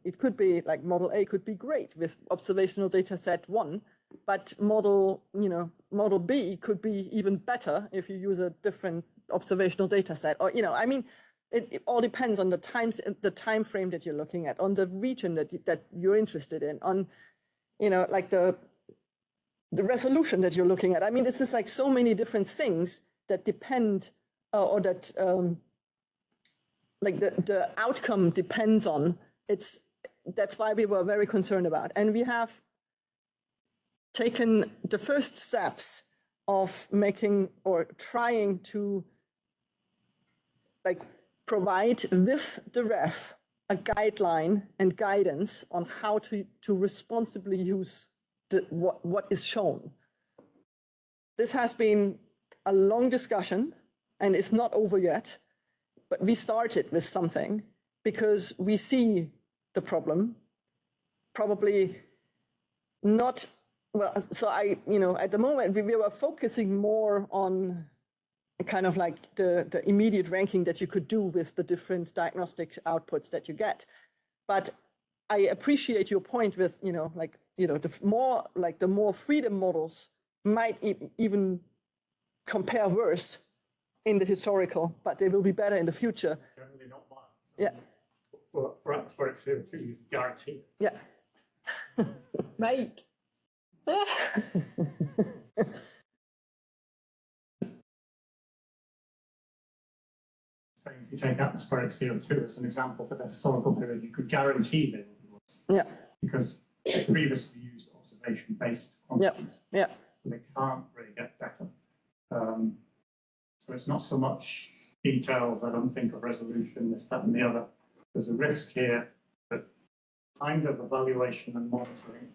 it could be like model A could be great with observational data set 1, but model B could be even better if you use a different observational data set. Or, it all depends on the time frame that you're looking at, on the region that you're interested in, on, like the resolution that you're looking at. This is like so many different things that depend, or that, like the outcome depends on. That's why we were very concerned about. And we have taken the first steps of making or trying to like provide with the ref a guideline and guidance on how to responsibly use what is shown. This has been a long discussion and it's not over yet, but we started with something because we see the problem. Probably not, well, so at the moment we were focusing more on kind of like the immediate ranking that you could do with the different diagnostic outputs that you get. But I appreciate your point with, the more freedom models might even compare worse in the historical, but they will be better in the future. Generally not mine. So yeah. For atmospheric CO2, you guarantee. Yeah. Mike. If you take atmospheric CO2 as an example for the historical period, you could guarantee that it works. Yeah. Because they previously used observation-based quantities. Yeah. So they can't really get better. So it's not so much details, I don't think, of resolution, this, that, and the other. There's a risk here that kind of evaluation and monitoring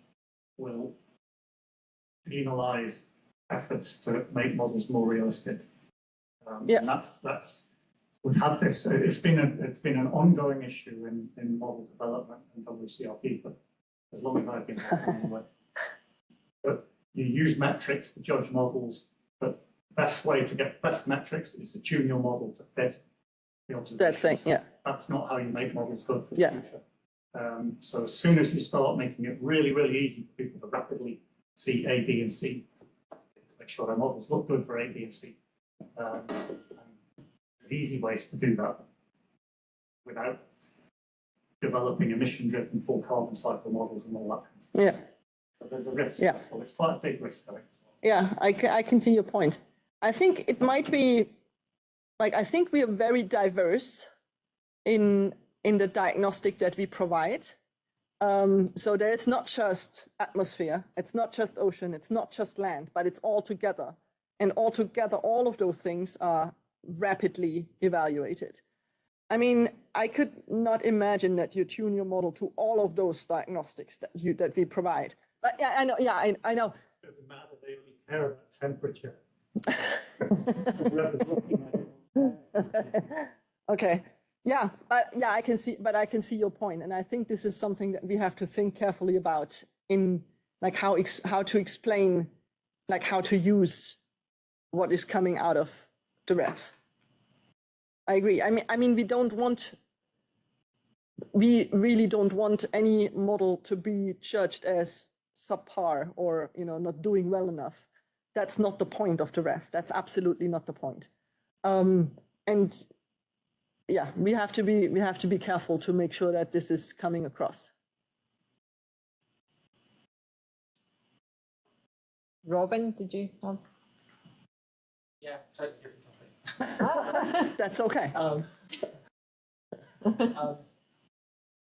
will penalize efforts to make models more realistic. And that's we've had this. It's been an ongoing issue in model development and WCRP for as long as I've been here anyway. But you use metrics to judge models, but the best way to get best metrics is to tune your model to fit the observation. That's not how you make models good for the future. So as soon as you start making it really, really easy for people to rapidly see A, B, and C, to make sure their models look good for A, B, and C, there's easy ways to do that without developing emission-driven full carbon cycle models and all that kind of stuff. Yeah. But there's a risk. Yeah. So it's quite a big risk, I think. Yeah, I can see your point. I think it might be, like, I think we are very diverse in the diagnostic that we provide. So there is not just atmosphere, it's not just ocean, it's not just land, but it's all together. And all together, all of those things are rapidly evaluated. I could not imagine that you tune your model to all of those diagnostics that we provide. But yeah, I know. Yeah, I know. It doesn't matter. They only care about temperature. Okay. Yeah, but yeah, I can see your point, and I think this is something that we have to think carefully about in like how to explain, like how to use what is coming out of the ref. I agree. We really don't want any model to be judged as subpar or not doing well enough. That's not the point of the ref. That's absolutely not the point. And yeah, we have to be careful to make sure that this is coming across. Robin, did you have? Yeah, totally different topic. That's okay. I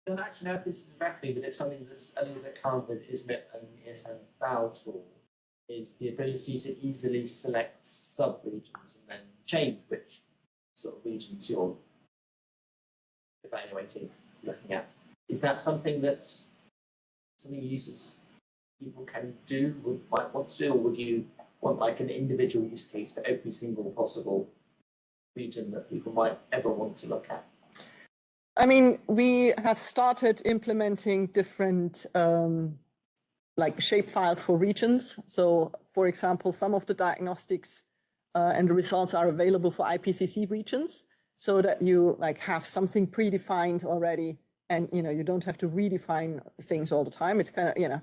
don't actually know if this is directly, but it's something that's a little bit current with ESMIP and ESM File tool, is the ability to easily select sub-regions and then change which sort of regions you're evaluating, looking at. Is that something that's something users people can do, might want to do, or would you want like an individual use case for every single possible region that people might ever want to look at? I mean, we have started implementing different like shape files for regions. So, for example, some of the diagnostics and the results are available for IPCC regions, so that you like have something predefined already, and you don't have to redefine things all the time. It's kind of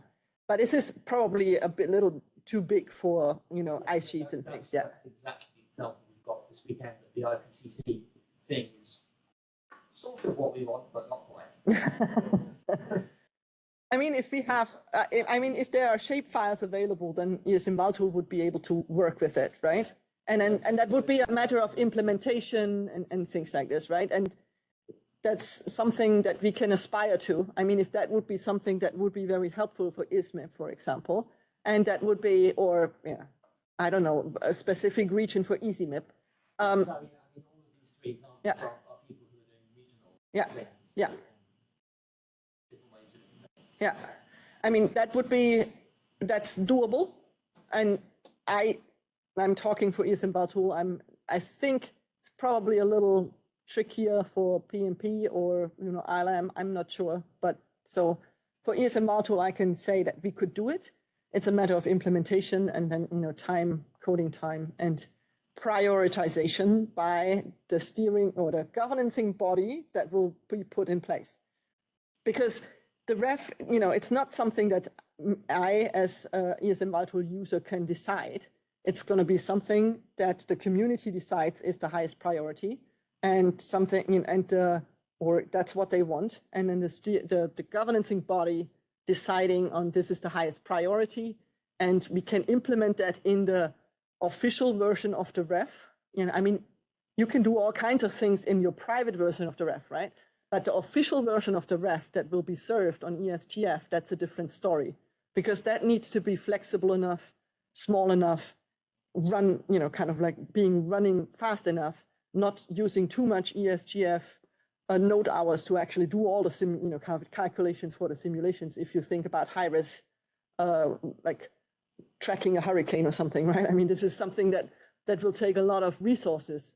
but this is probably a little too big for ice sheets and things. Yeah, that's exactly the example we've got this weekend. The IPCC things. Sort of what we want, but not quite. I mean, if we have, if there are shape files available, then ESM would be able to work with it, right? And that would be a matter of implementation and things like this, right? And that's something that we can aspire to. I mean, if that would be something that would be very helpful for ESMIP, for example, and that would be, or I don't know, a specific region for EasyMIP. All of these three examples yeah. are people who are doing regional things. Yeah. Different ways of doing that. Yeah. I mean, that's doable. And I'm talking for ESM I think it's probably a little trickier for PMP or ILM, I'm not sure. But so for ESM I can say that we could do it. It's a matter of implementation and then time, coding time, and prioritization by the steering or the governancing body that will be put in place. Because the ref, it's not something that I as a ESM user can decide. It's going to be something that the community decides is the highest priority, and something, or that's what they want. And then the governancing body deciding on this is the highest priority, and we can implement that in the official version of the ref. I mean, you can do all kinds of things in your private version of the ref, right? But the official version of the ref that will be served on ESGF, that's a different story, because that needs to be flexible enough, small enough, run, kind of like running fast enough, not using too much ESGF node hours to actually do all the kind of calculations for the simulations. If you think about high risk, like tracking a hurricane or something, right? I mean, this is something that will take a lot of resources.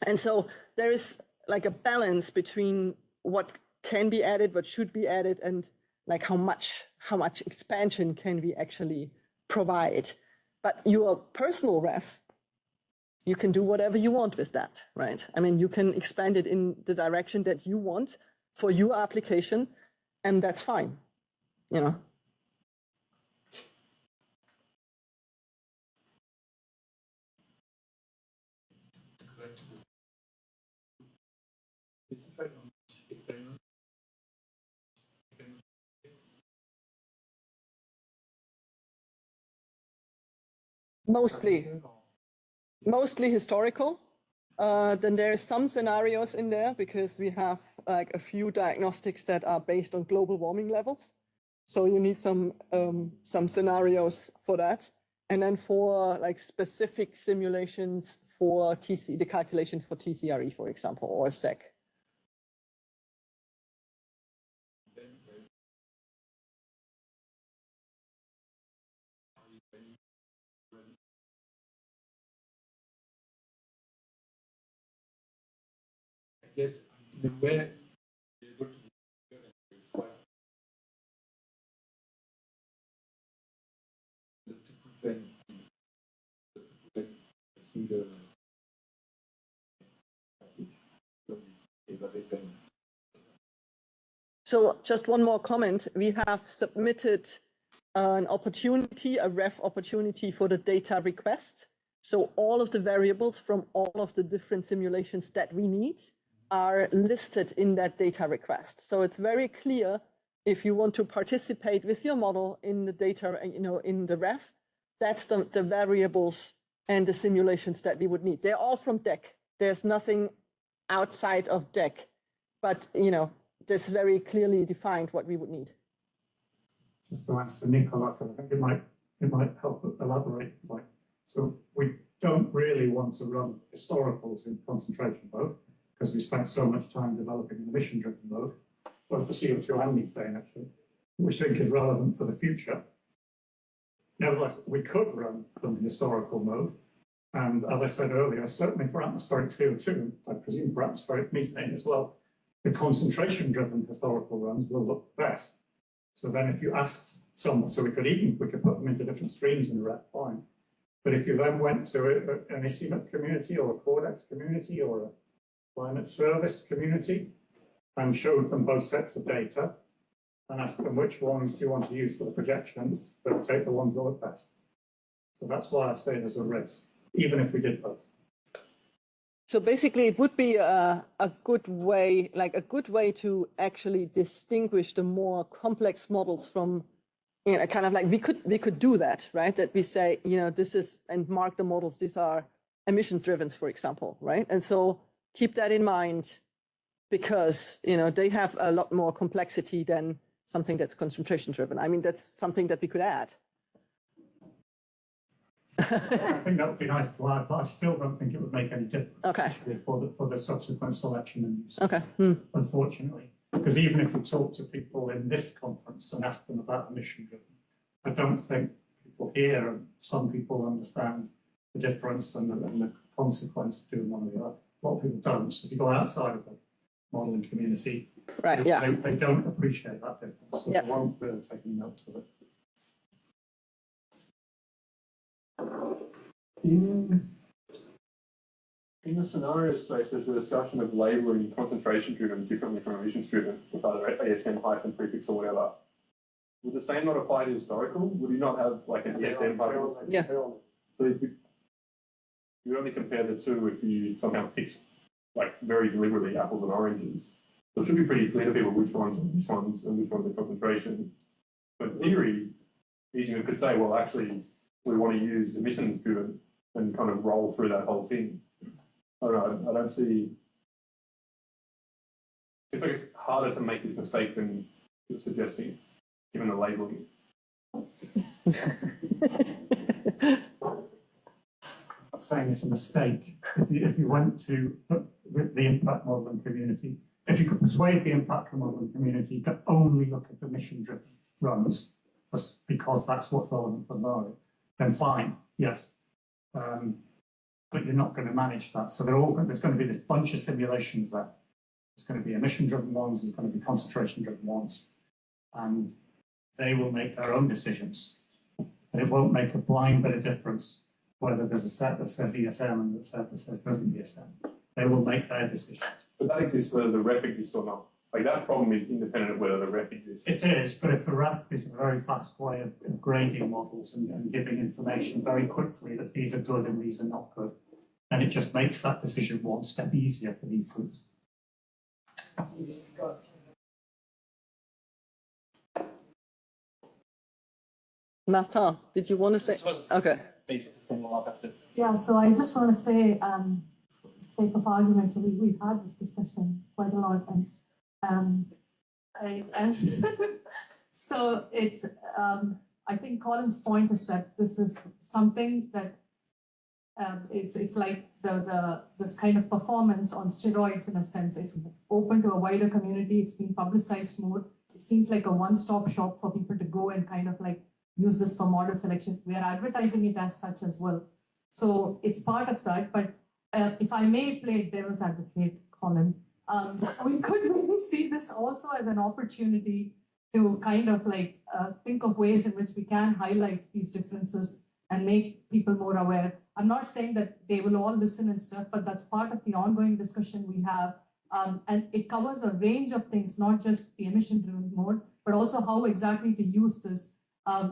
And so there is like a balance between what can be added, what should be added, and like how much expansion can we actually provide. But your personal ref, you can do whatever you want with that, right? I mean, you can expand it in the direction that you want for your application, and that's fine, Mostly historical. Then there is some scenarios in there because we have like a few diagnostics that are based on global warming levels. So you need some scenarios for that. And then for like specific simulations for the calculation for TCRE, for example, or SEC. Yes, in a way, able to is quite to put them see the So just one more comment. We have submitted an opportunity, a ref opportunity for the data request. So all of the variables from all of the different simulations that we need are listed in that data request. So it's very clear if you want to participate with your model in the data, in the ref, that's the variables and the simulations that we would need. They're all from DEC. There's nothing outside of DEC, but there's very clearly defined what we would need. Just to answer Nicola, I think it might help elaborate. So we don't really want to run historicals in concentration mode because we spent so much time developing an emission-driven mode, both for CO2 and methane actually, which I think is relevant for the future. Nevertheless, we could run them in historical mode. And as I said earlier, certainly for atmospheric CO2, I presume for atmospheric methane as well, the concentration-driven historical runs will look best. So then if you asked someone, so we could put them into different streams in ref, fine. But if you then went to an ESMIP community or a Cordex community or a climate service community and showed them both sets of data and asked them which ones do you want to use for the projections, they'll take the ones that look best. So that's why I say there's a risk, even if we did both. So basically, it would be a good way, to actually distinguish the more complex models from, kind of like we could do that, right? That we say, this is, and mark the models. These are emission-driven, for example, right? And so keep that in mind, because they have a lot more complexity than something that's concentration-driven. I mean, that's something that we could add. I think that would be nice to add, but I still don't think it would make any difference. Okay. For the subsequent selection and use. Okay. Unfortunately, because even if we talk to people in this conference and ask them about emission driven, I don't think people here and some people understand the difference and the consequence of doing one or the other. A lot of people don't. So if you go outside of the modelling community, right? They don't appreciate that difference, so they won't really take any notes of it. In the scenario space, there's a discussion of labeling concentration-driven differently from emissions-driven with either ASM-prefix or whatever. Would the same not apply to historical? Would you not have like an ESM hypothesis? Yeah. So you only compare the two if you somehow pick like very deliberately apples and oranges. So it should be pretty clear to people which ones are which ones and which ones are concentration. But in theory, ESM could say, well, actually, we want to use emissions-driven and kind of roll through that whole thing. I don't see. I think it's harder to make this mistake than you're suggesting, given the labeling. I'm saying it's a mistake. If you went to the impact modelling community, if you could persuade the impact modelling community to only look at emission-driven runs, because that's what's relevant for Norway, then fine, yes. But you're not going to manage that. So there's going to be this bunch of simulations there. There's going to be emission-driven ones, there's going to be concentration-driven ones. And they will make their own decisions. And it won't make a blind bit of difference whether there's a set that says ESM and a set that says doesn't ESM. They will make their decision. But that exists whether the ref exists or not. Like that problem is independent of whether the ref exists. It is, but if the ref is a very fast way of grading models and giving information very quickly that these are good and these are not good, then it just makes that decision one step easier for these groups. Martin, did you want to say? Okay. Basically similar, that's it. Yeah, so I just want to say, for the sake of argument, so we've had this discussion quite a lot, and so it's, I think Colin's point is that this is something that it's like this kind of performance on steroids in a sense. It's open to a wider community. It's been publicized more. It seems like a one-stop shop for people to go and kind of like use this for model selection. We are advertising it as such as well. So it's part of that. But if I may play devil's advocate, Colin, we could maybe see this also as an opportunity to kind of like think of ways in which we can highlight these differences and make people more aware. I'm not saying that they will all listen and stuff, but that's part of the ongoing discussion we have. And it covers a range of things, not just the emission-driven mode, but also how exactly to use this,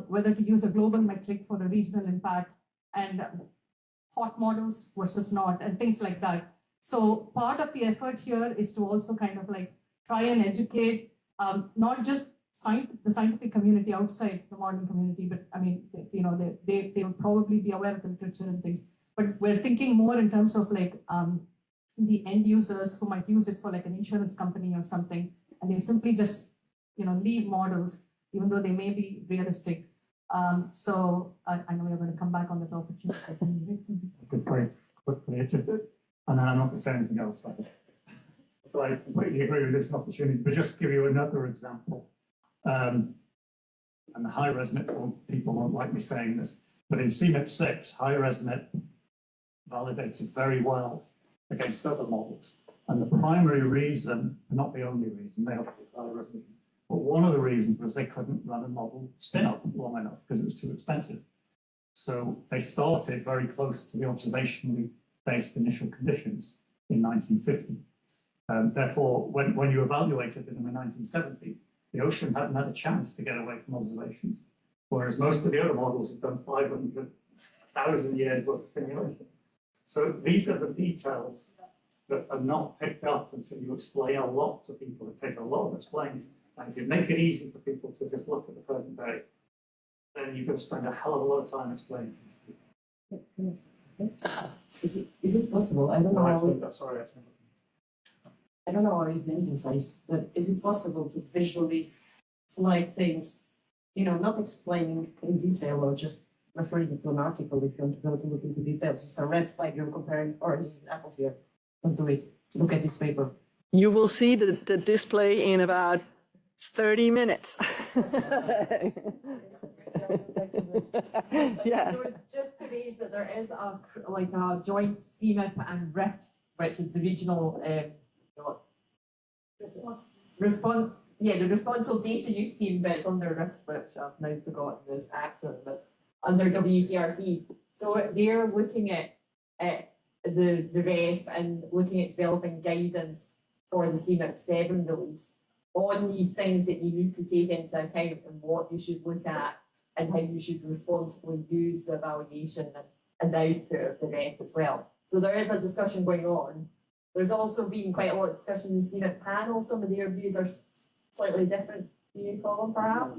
whether to use a global metric for a regional impact and hot models versus not, and things like that. So part of the effort here is to also kind of like try and educate not just the scientific community outside the modeling community, but I mean, they will probably be aware of the literature and things. But we're thinking more in terms of like the end users who might use it for like an insurance company or something, and they simply just leave models, even though they may be realistic. So I know we're going to come back on that opportunity. Just very quickly, and then I'm not going to say anything else. So I completely agree with this opportunity, but just to give you another example. And the high-res MIP people won't like me saying this, but in CMIP6, high-res MIP validated very well against other models. And the primary reason, not the only reason, they have high-res MIP, but one of the reasons was they couldn't run a model spin-up long enough because it was too expensive. So they started very close to the observationally based initial conditions in 1950. Therefore, when you evaluated them in 1970, the ocean hadn't had a chance to get away from observations, whereas most of the other models have done 500,000 years worth of simulation. So these are the details that are not picked up until you explain a lot to people. It takes a lot of explaining. And if you make it easy for people to just look at the present day, then you can spend a hell of a lot of time explaining things to people. Is it possible? I don't know. I don't know how is the interface, but is it possible to visually flag things, not explaining in detail or just referring to an article if you want to go to look into details, just a red flag, you're comparing oranges and apples here. Don't do it. Look at this paper. You will see the display in about 30 minutes. Yeah. So just to raise that there is a joint CMIP and RIFT, which is the regional the responsible data use team, but it's under RIFT, which I've now forgotten the acronym, but under WCRP. So they're looking at the REF and looking at developing guidance for the CMIP7 release on these things that you need to take into account and what you should look at and how you should responsibly use the evaluation and the output of the REF as well. So there is a discussion going on. There's also been quite a lot of discussion in the CMIP panel. Some of their views are slightly different to you, Colin, perhaps.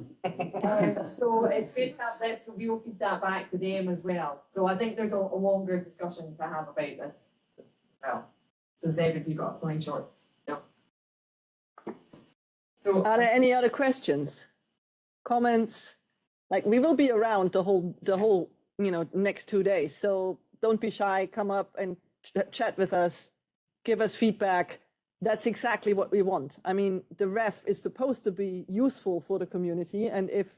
So it's great to have this, so we will feed that back to them as well. So I think there's a longer discussion to have about this as well. So Zeb, if you've got something short. Yeah. So are there any other questions, comments? Like, we will be around the whole next 2 days. So don't be shy, come up and chat with us, give us feedback. That's exactly what we want. I mean, the REF is supposed to be useful for the community. And if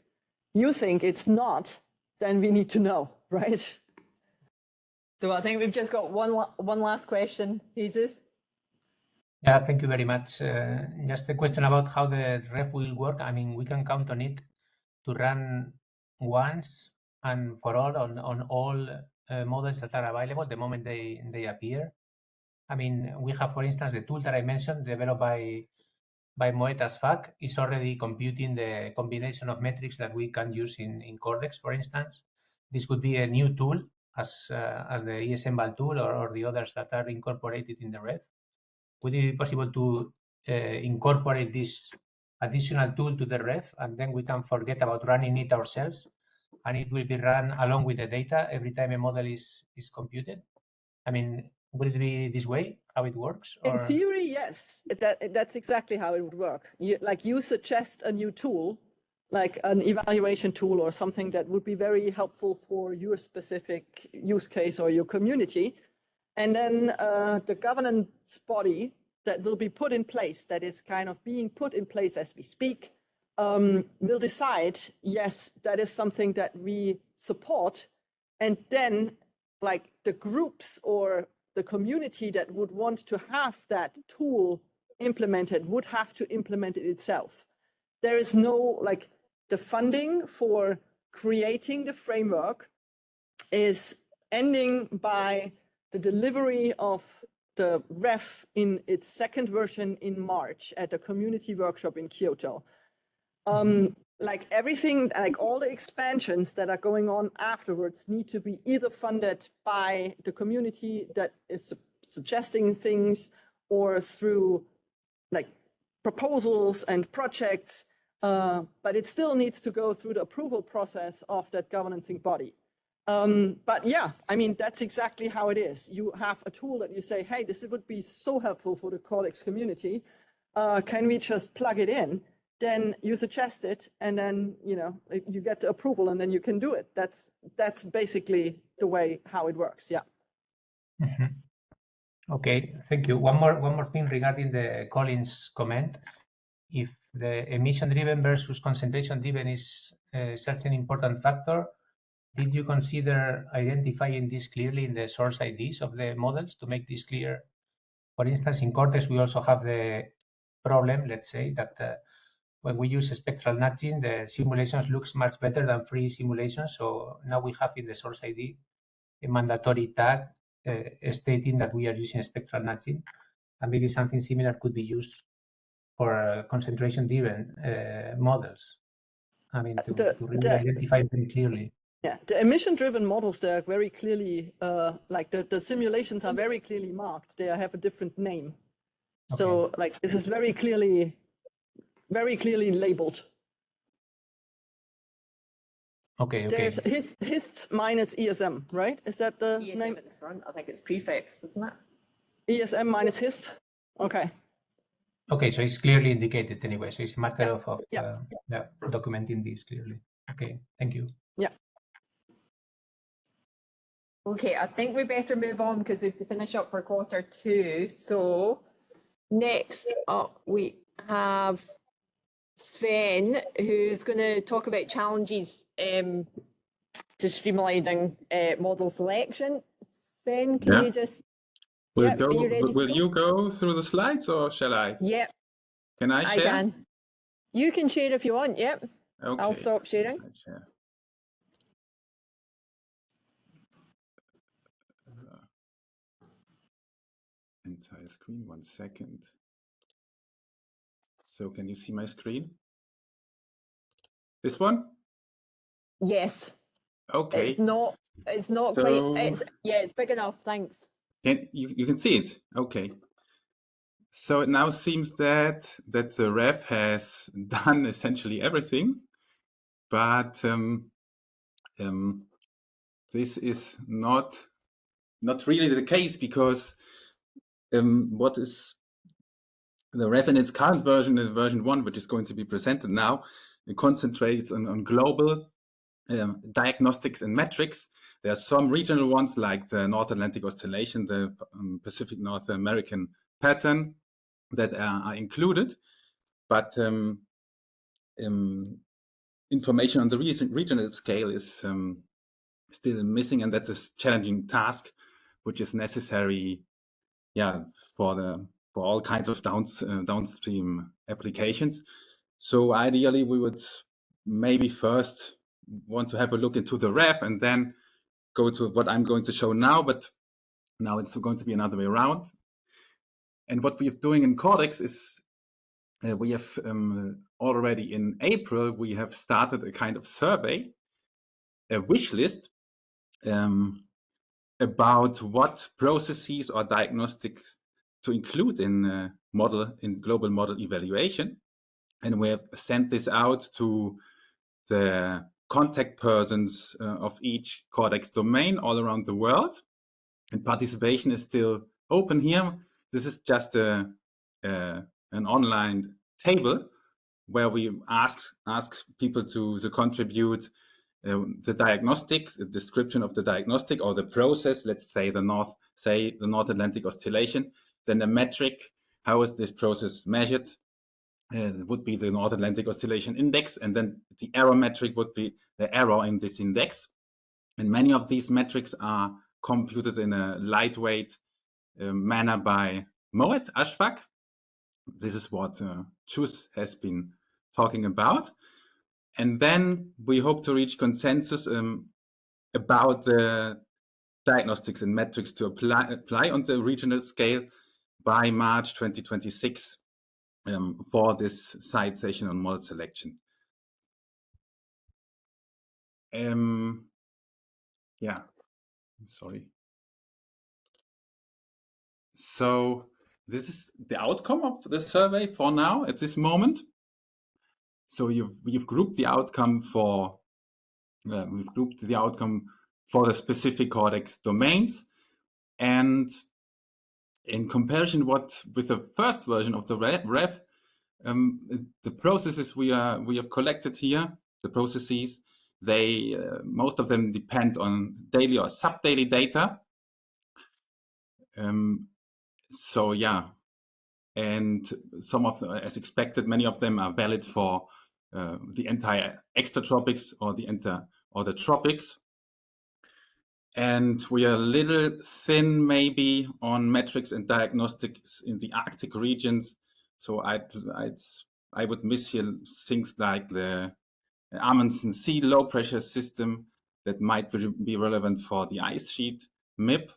you think it's not, then we need to know, right? So I think we've just got one last question, Jesus. Yeah, thank you very much. Just a question about how the REF will work. I mean, we can count on it to run once and for all on all models that are available the moment they appear. I mean, we have, for instance, the tool that I mentioned, developed by Moetas FAC, is already computing the combination of metrics that we can use in Cordex, for instance. This could be a new tool as the ESM tool or the others that are incorporated in the REF. Would it be possible to incorporate this additional tool to the REF, and then we can forget about running it ourselves, and it will be run along with the data every time a model is computed? I mean, would it be this way, how it works? Or? In theory, yes. That's exactly how it would work. You suggest a new tool, like an evaluation tool or something that would be very helpful for your specific use case or your community. And then the governance body that will be put in place, that is kind of being put in place as we speak, will decide, yes, that is something that we support. And then like the groups or the community that would want to have that tool implemented would have to implement it itself. There is no, like, the funding for creating the framework is ending by the delivery of the REF in its second version in March at a community workshop in Kyoto. Like everything, like all the expansions that are going on afterwards need to be either funded by the community that is suggesting things or through like proposals and projects. but it still needs to go through the approval process of that governancing body. But yeah, I mean, that's exactly how it is. You have a tool that you say, hey, this would be so helpful for the Codex community. Can we just plug it in? Then you suggest it, and then you get the approval, and then you can do it. That's basically the way how it works. Yeah. Okay, thank you. One more thing regarding the Collins comment. If the emission-driven versus concentration-driven is such an important factor, did you consider identifying this clearly in the source IDs of the models to make this clear? For instance, in Cortex, we also have the problem, let's say, that when we use spectral nudging, the simulations looks much better than free simulations. So now we have in the source ID a mandatory tag stating that we are using spectral nudging, and maybe something similar could be used for concentration-driven models. I mean, to really identify them clearly. Yeah, the emission-driven models, they're very clearly, like the simulations are very clearly marked. They have a different name. Okay. So like this is very clearly labeled. Okay, okay. There's HIST minus ESM, right? Is that the ESM name? at the front, I think it's prefix, isn't it? ESM minus HIST, okay. Okay, so it's clearly indicated anyway. So it's a matter of yeah, documenting this clearly. Okay, thank you. Yeah. Okay, I think we better move on because we have to finish up for Q2. So next up we have Sven, who's going to talk about challenges to streamlining model selection. Sven, can you just... Will you go through the slides or shall I? Yep. Can I share? I can. You can share if you want, yep. Okay. I'll stop sharing. Share. Entire screen, 1 second. So can you see my screen? This one? Yes. Okay. It's not quite, it's big enough, thanks. You can see it, okay. So it now seems that the ref has done essentially everything, but this is not really the case, because what is the ref in its current version, in version 1, which is going to be presented now, it concentrates on global diagnostics and metrics. There are some regional ones like the North Atlantic Oscillation, the Pacific North American pattern that are included, but information on the regional scale is still missing, and that's a challenging task, which is necessary, for all kinds of downstream applications. So ideally, we would maybe first want to have a look into the ref and then go to what I'm going to show now, but now it's going to be another way around. And what we're doing in Codex is we have already in April, we have started a kind of survey, a wish list about what processes or diagnostics to include in global model evaluation. And we have sent this out to the contact persons of each Codex domain all around the world. And participation is still open here. This is just an online table where we ask people to contribute the diagnostics, the description of the diagnostic or the process, let's say the North Atlantic Oscillation, then the metric, how is this process measured? Would be the North Atlantic Oscillation Index, and then the error metric would be the error in this index. And many of these metrics are computed in a lightweight manner by Moet Ashfaq. This is what Chus has been talking about. And then we hope to reach consensus about the diagnostics and metrics to apply on the regional scale by March 2026 for this side session on model selection. Sorry. So this is the outcome of the survey for now at this moment. So we've grouped the outcome for the specific Cortex domains, and in comparison with the first version of the ref, the processes we have collected here, the processes, they most of them depend on daily or sub-daily data. So yeah, and some of them, as expected, many of them are valid for the entire extratropics or the tropics. And we are a little thin maybe on metrics and diagnostics in the Arctic regions. So I would miss here things like the Amundsen Sea low pressure system that might be relevant for the ice sheet MIP,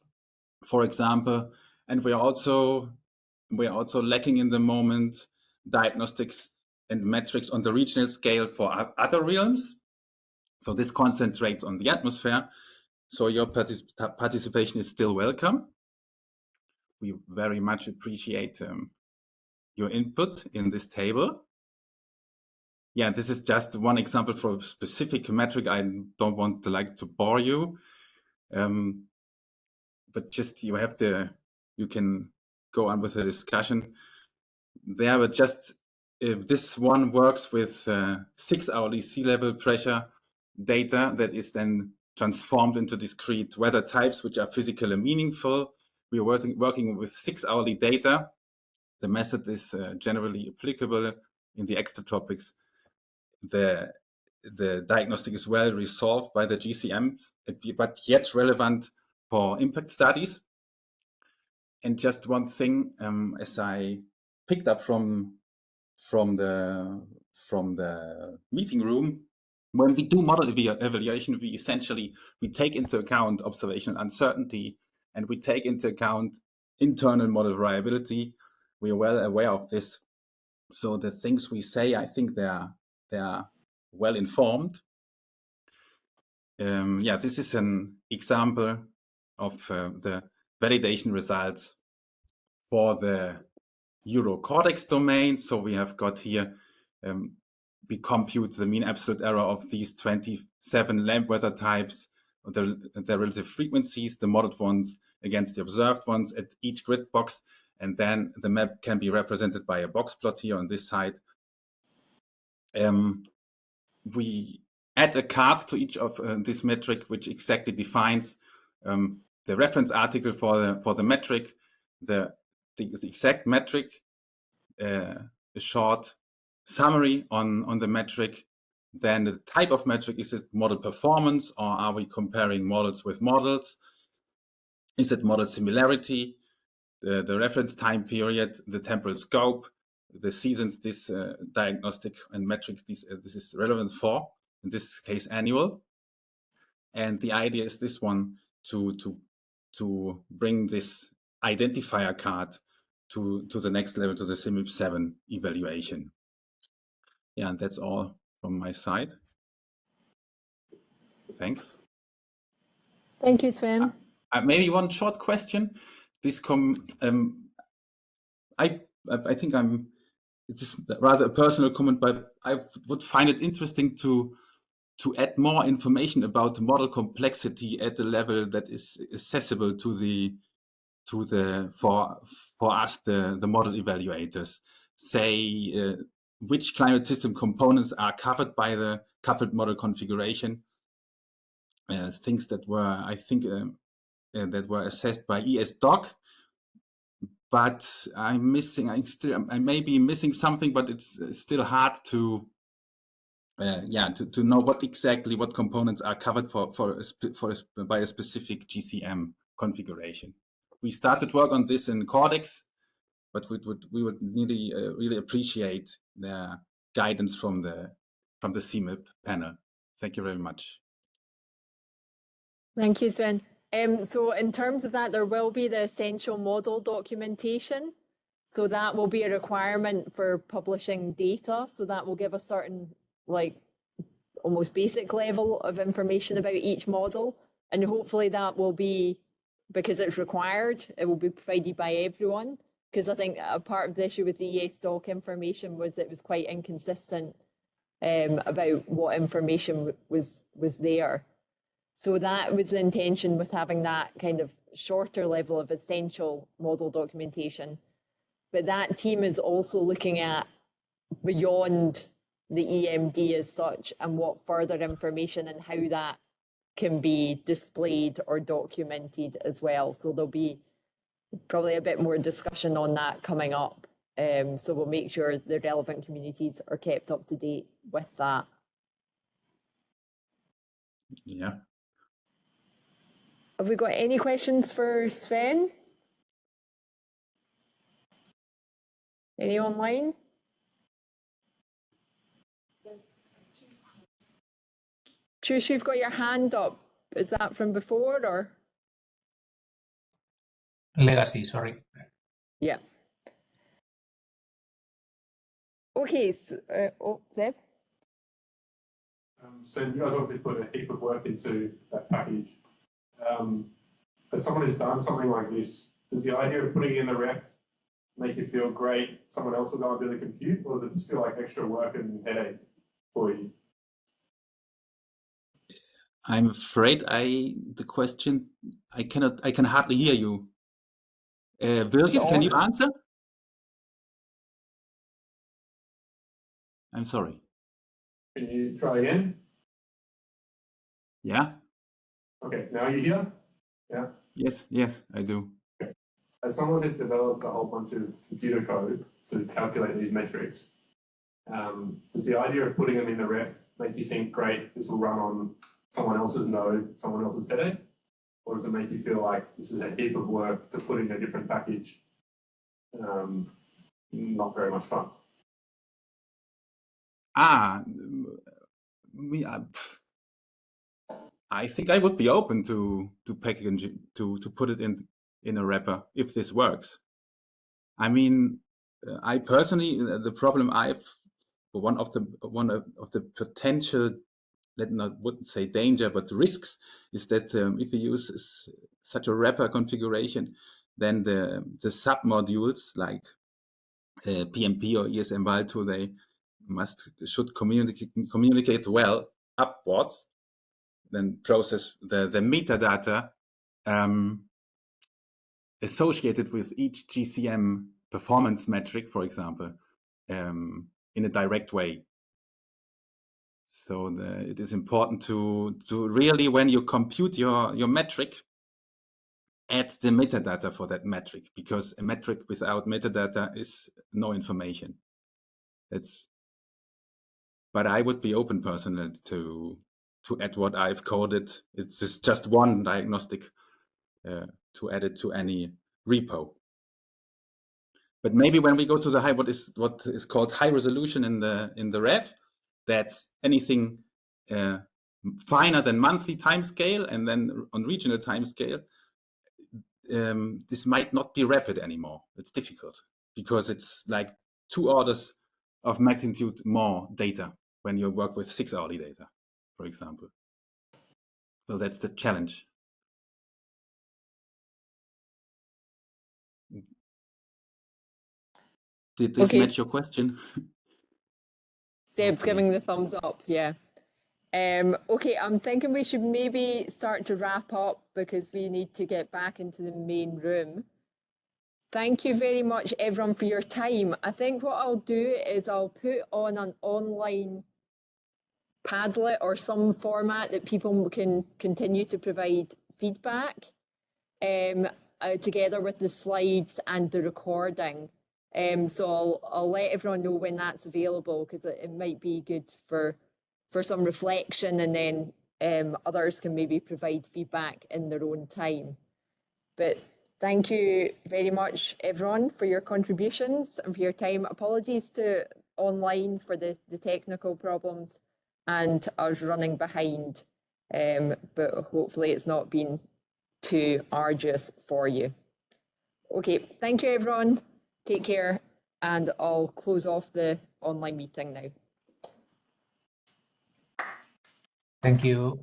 for example. And we're also lacking in the moment diagnostics and metrics on the regional scale for other realms. So this concentrates on the atmosphere. So your participation is still welcome. We very much appreciate your input in this table. Yeah, this is just one example for a specific metric. I don't want to bore you, but just you can go on with the discussion. There were just if this one works with 6 hourly sea level pressure data that is then transformed into discrete weather types, which are physically meaningful. We are working with 6 hourly data. The method is generally applicable in the extratropics. The diagnostic is well resolved by the GCMs, but yet relevant for impact studies. And just one thing, as I picked up from the meeting room, when we do model evaluation, we take into account observational uncertainty, and we take into account internal model variability. We are well aware of this. So the things we say, I think they are well informed. Yeah, this is an example of the validation results for the Euro-Cortex domain. So we have got here, we compute the mean absolute error of these 27 lamp weather types, their relative frequencies, the modeled ones against the observed ones at each grid box. And then the map can be represented by a box plot here on this side. We add a card to each of this metric, which exactly defines the reference article for the metric, the exact metric, a short summary on the metric. Then the type of metric, is it model performance, or are we comparing models with models? Is it model similarity? The reference time period, the temporal scope, the seasons this diagnostic and metric this is relevant for, in this case annual. And the idea is this one, to bring this identifier card to the next level, to the CMIP7 evaluation. Yeah, and that's all from my side. Thanks. Thank you, Sven. Maybe one short question. This I think it's rather a personal comment, but I would find it interesting to add more information about the model complexity at the level that is accessible for us, the model evaluators. Say which climate system components are covered by the coupled model configuration. Things that were, I think, that were assessed by ESDoc, but I may be missing something, but it's still hard to know what components are covered by a specific GCM configuration. We started work on this in Cortex, but we would really appreciate the guidance from the CMIP panel. Thank you very much. Thank you, Sven. So in terms of that, there will be the essential model documentation. So that will be a requirement for publishing data. So that will give a certain, almost basic level of information about each model. And hopefully that will be, because it's required, it will be provided by everyone. Because I think a part of the issue with the ESDoc information was it was quite inconsistent about what information was there. So that was the intention with having that kind of shorter level of essential model documentation. But that team is also looking at beyond the EMD as such and what further information and how that can be displayed or documented as well. So there'll be probably a bit more discussion on that coming up. So we'll make sure the relevant communities are kept up to date with that. Yeah. Have we got any questions for Sven? Any online? Trish, you've got your hand up. Is that from before or? Legacy, sorry. Yeah. Okay, so, Zeb? So you guys obviously put a heap of work into that package. As someone who's done something like this, does the idea of putting it in the ref make you feel great? Someone else will go and do the compute, or does it just feel like extra work and headache for you? I'm afraid the question, I can hardly hear you. Birgit, can you answer? I'm sorry. Can you try again? Yeah. Okay, now you hear? Yeah. Yes, I do. Okay. As someone who's developed a whole bunch of computer code to calculate these metrics, does the idea of putting them in the ref make you think, great, this will run on someone else's node, someone else's headache? Or does it make you feel like this is a heap of work to put in a different package? Not very much fun. I think I would be open to packaging to put it in a wrapper if this works. I mean, I personally, the problem one of the potential, wouldn't say danger, but risks is that if you use such a wrapper configuration, then the sub-modules like PMP or ESM2025, they should communicate well upwards, then process the metadata associated with each GCM performance metric, for example, in a direct way. So it is important to really, when you compute your metric, add the metadata for that metric, because a metric without metadata is no information. But I would be open personally to add what I've coded. It's just one diagnostic to add it to any repo. But maybe when we go to the what is called high resolution in the ref, that's anything finer than monthly timescale, and then on regional timescale, this might not be rapid anymore. It's difficult because it's like 2 orders of magnitude more data when you work with 6-hourly data, for example. So that's the challenge. Did this match your question? Seb's giving the thumbs up, yeah. Okay, I'm thinking we should maybe start to wrap up because we need to get back into the main room. Thank you very much, everyone, for your time. I think what I'll do is I'll put on an online Padlet or some format that people can continue to provide feedback together with the slides and the recording. So I'll let everyone know when that's available, because it might be good for some reflection, and then others can maybe provide feedback in their own time. But thank you very much, everyone, for your contributions and for your time. Apologies to online for the technical problems and us running behind, but hopefully it's not been too arduous for you. Okay, thank you, everyone. Take care, and I'll close off the online meeting now. Thank you.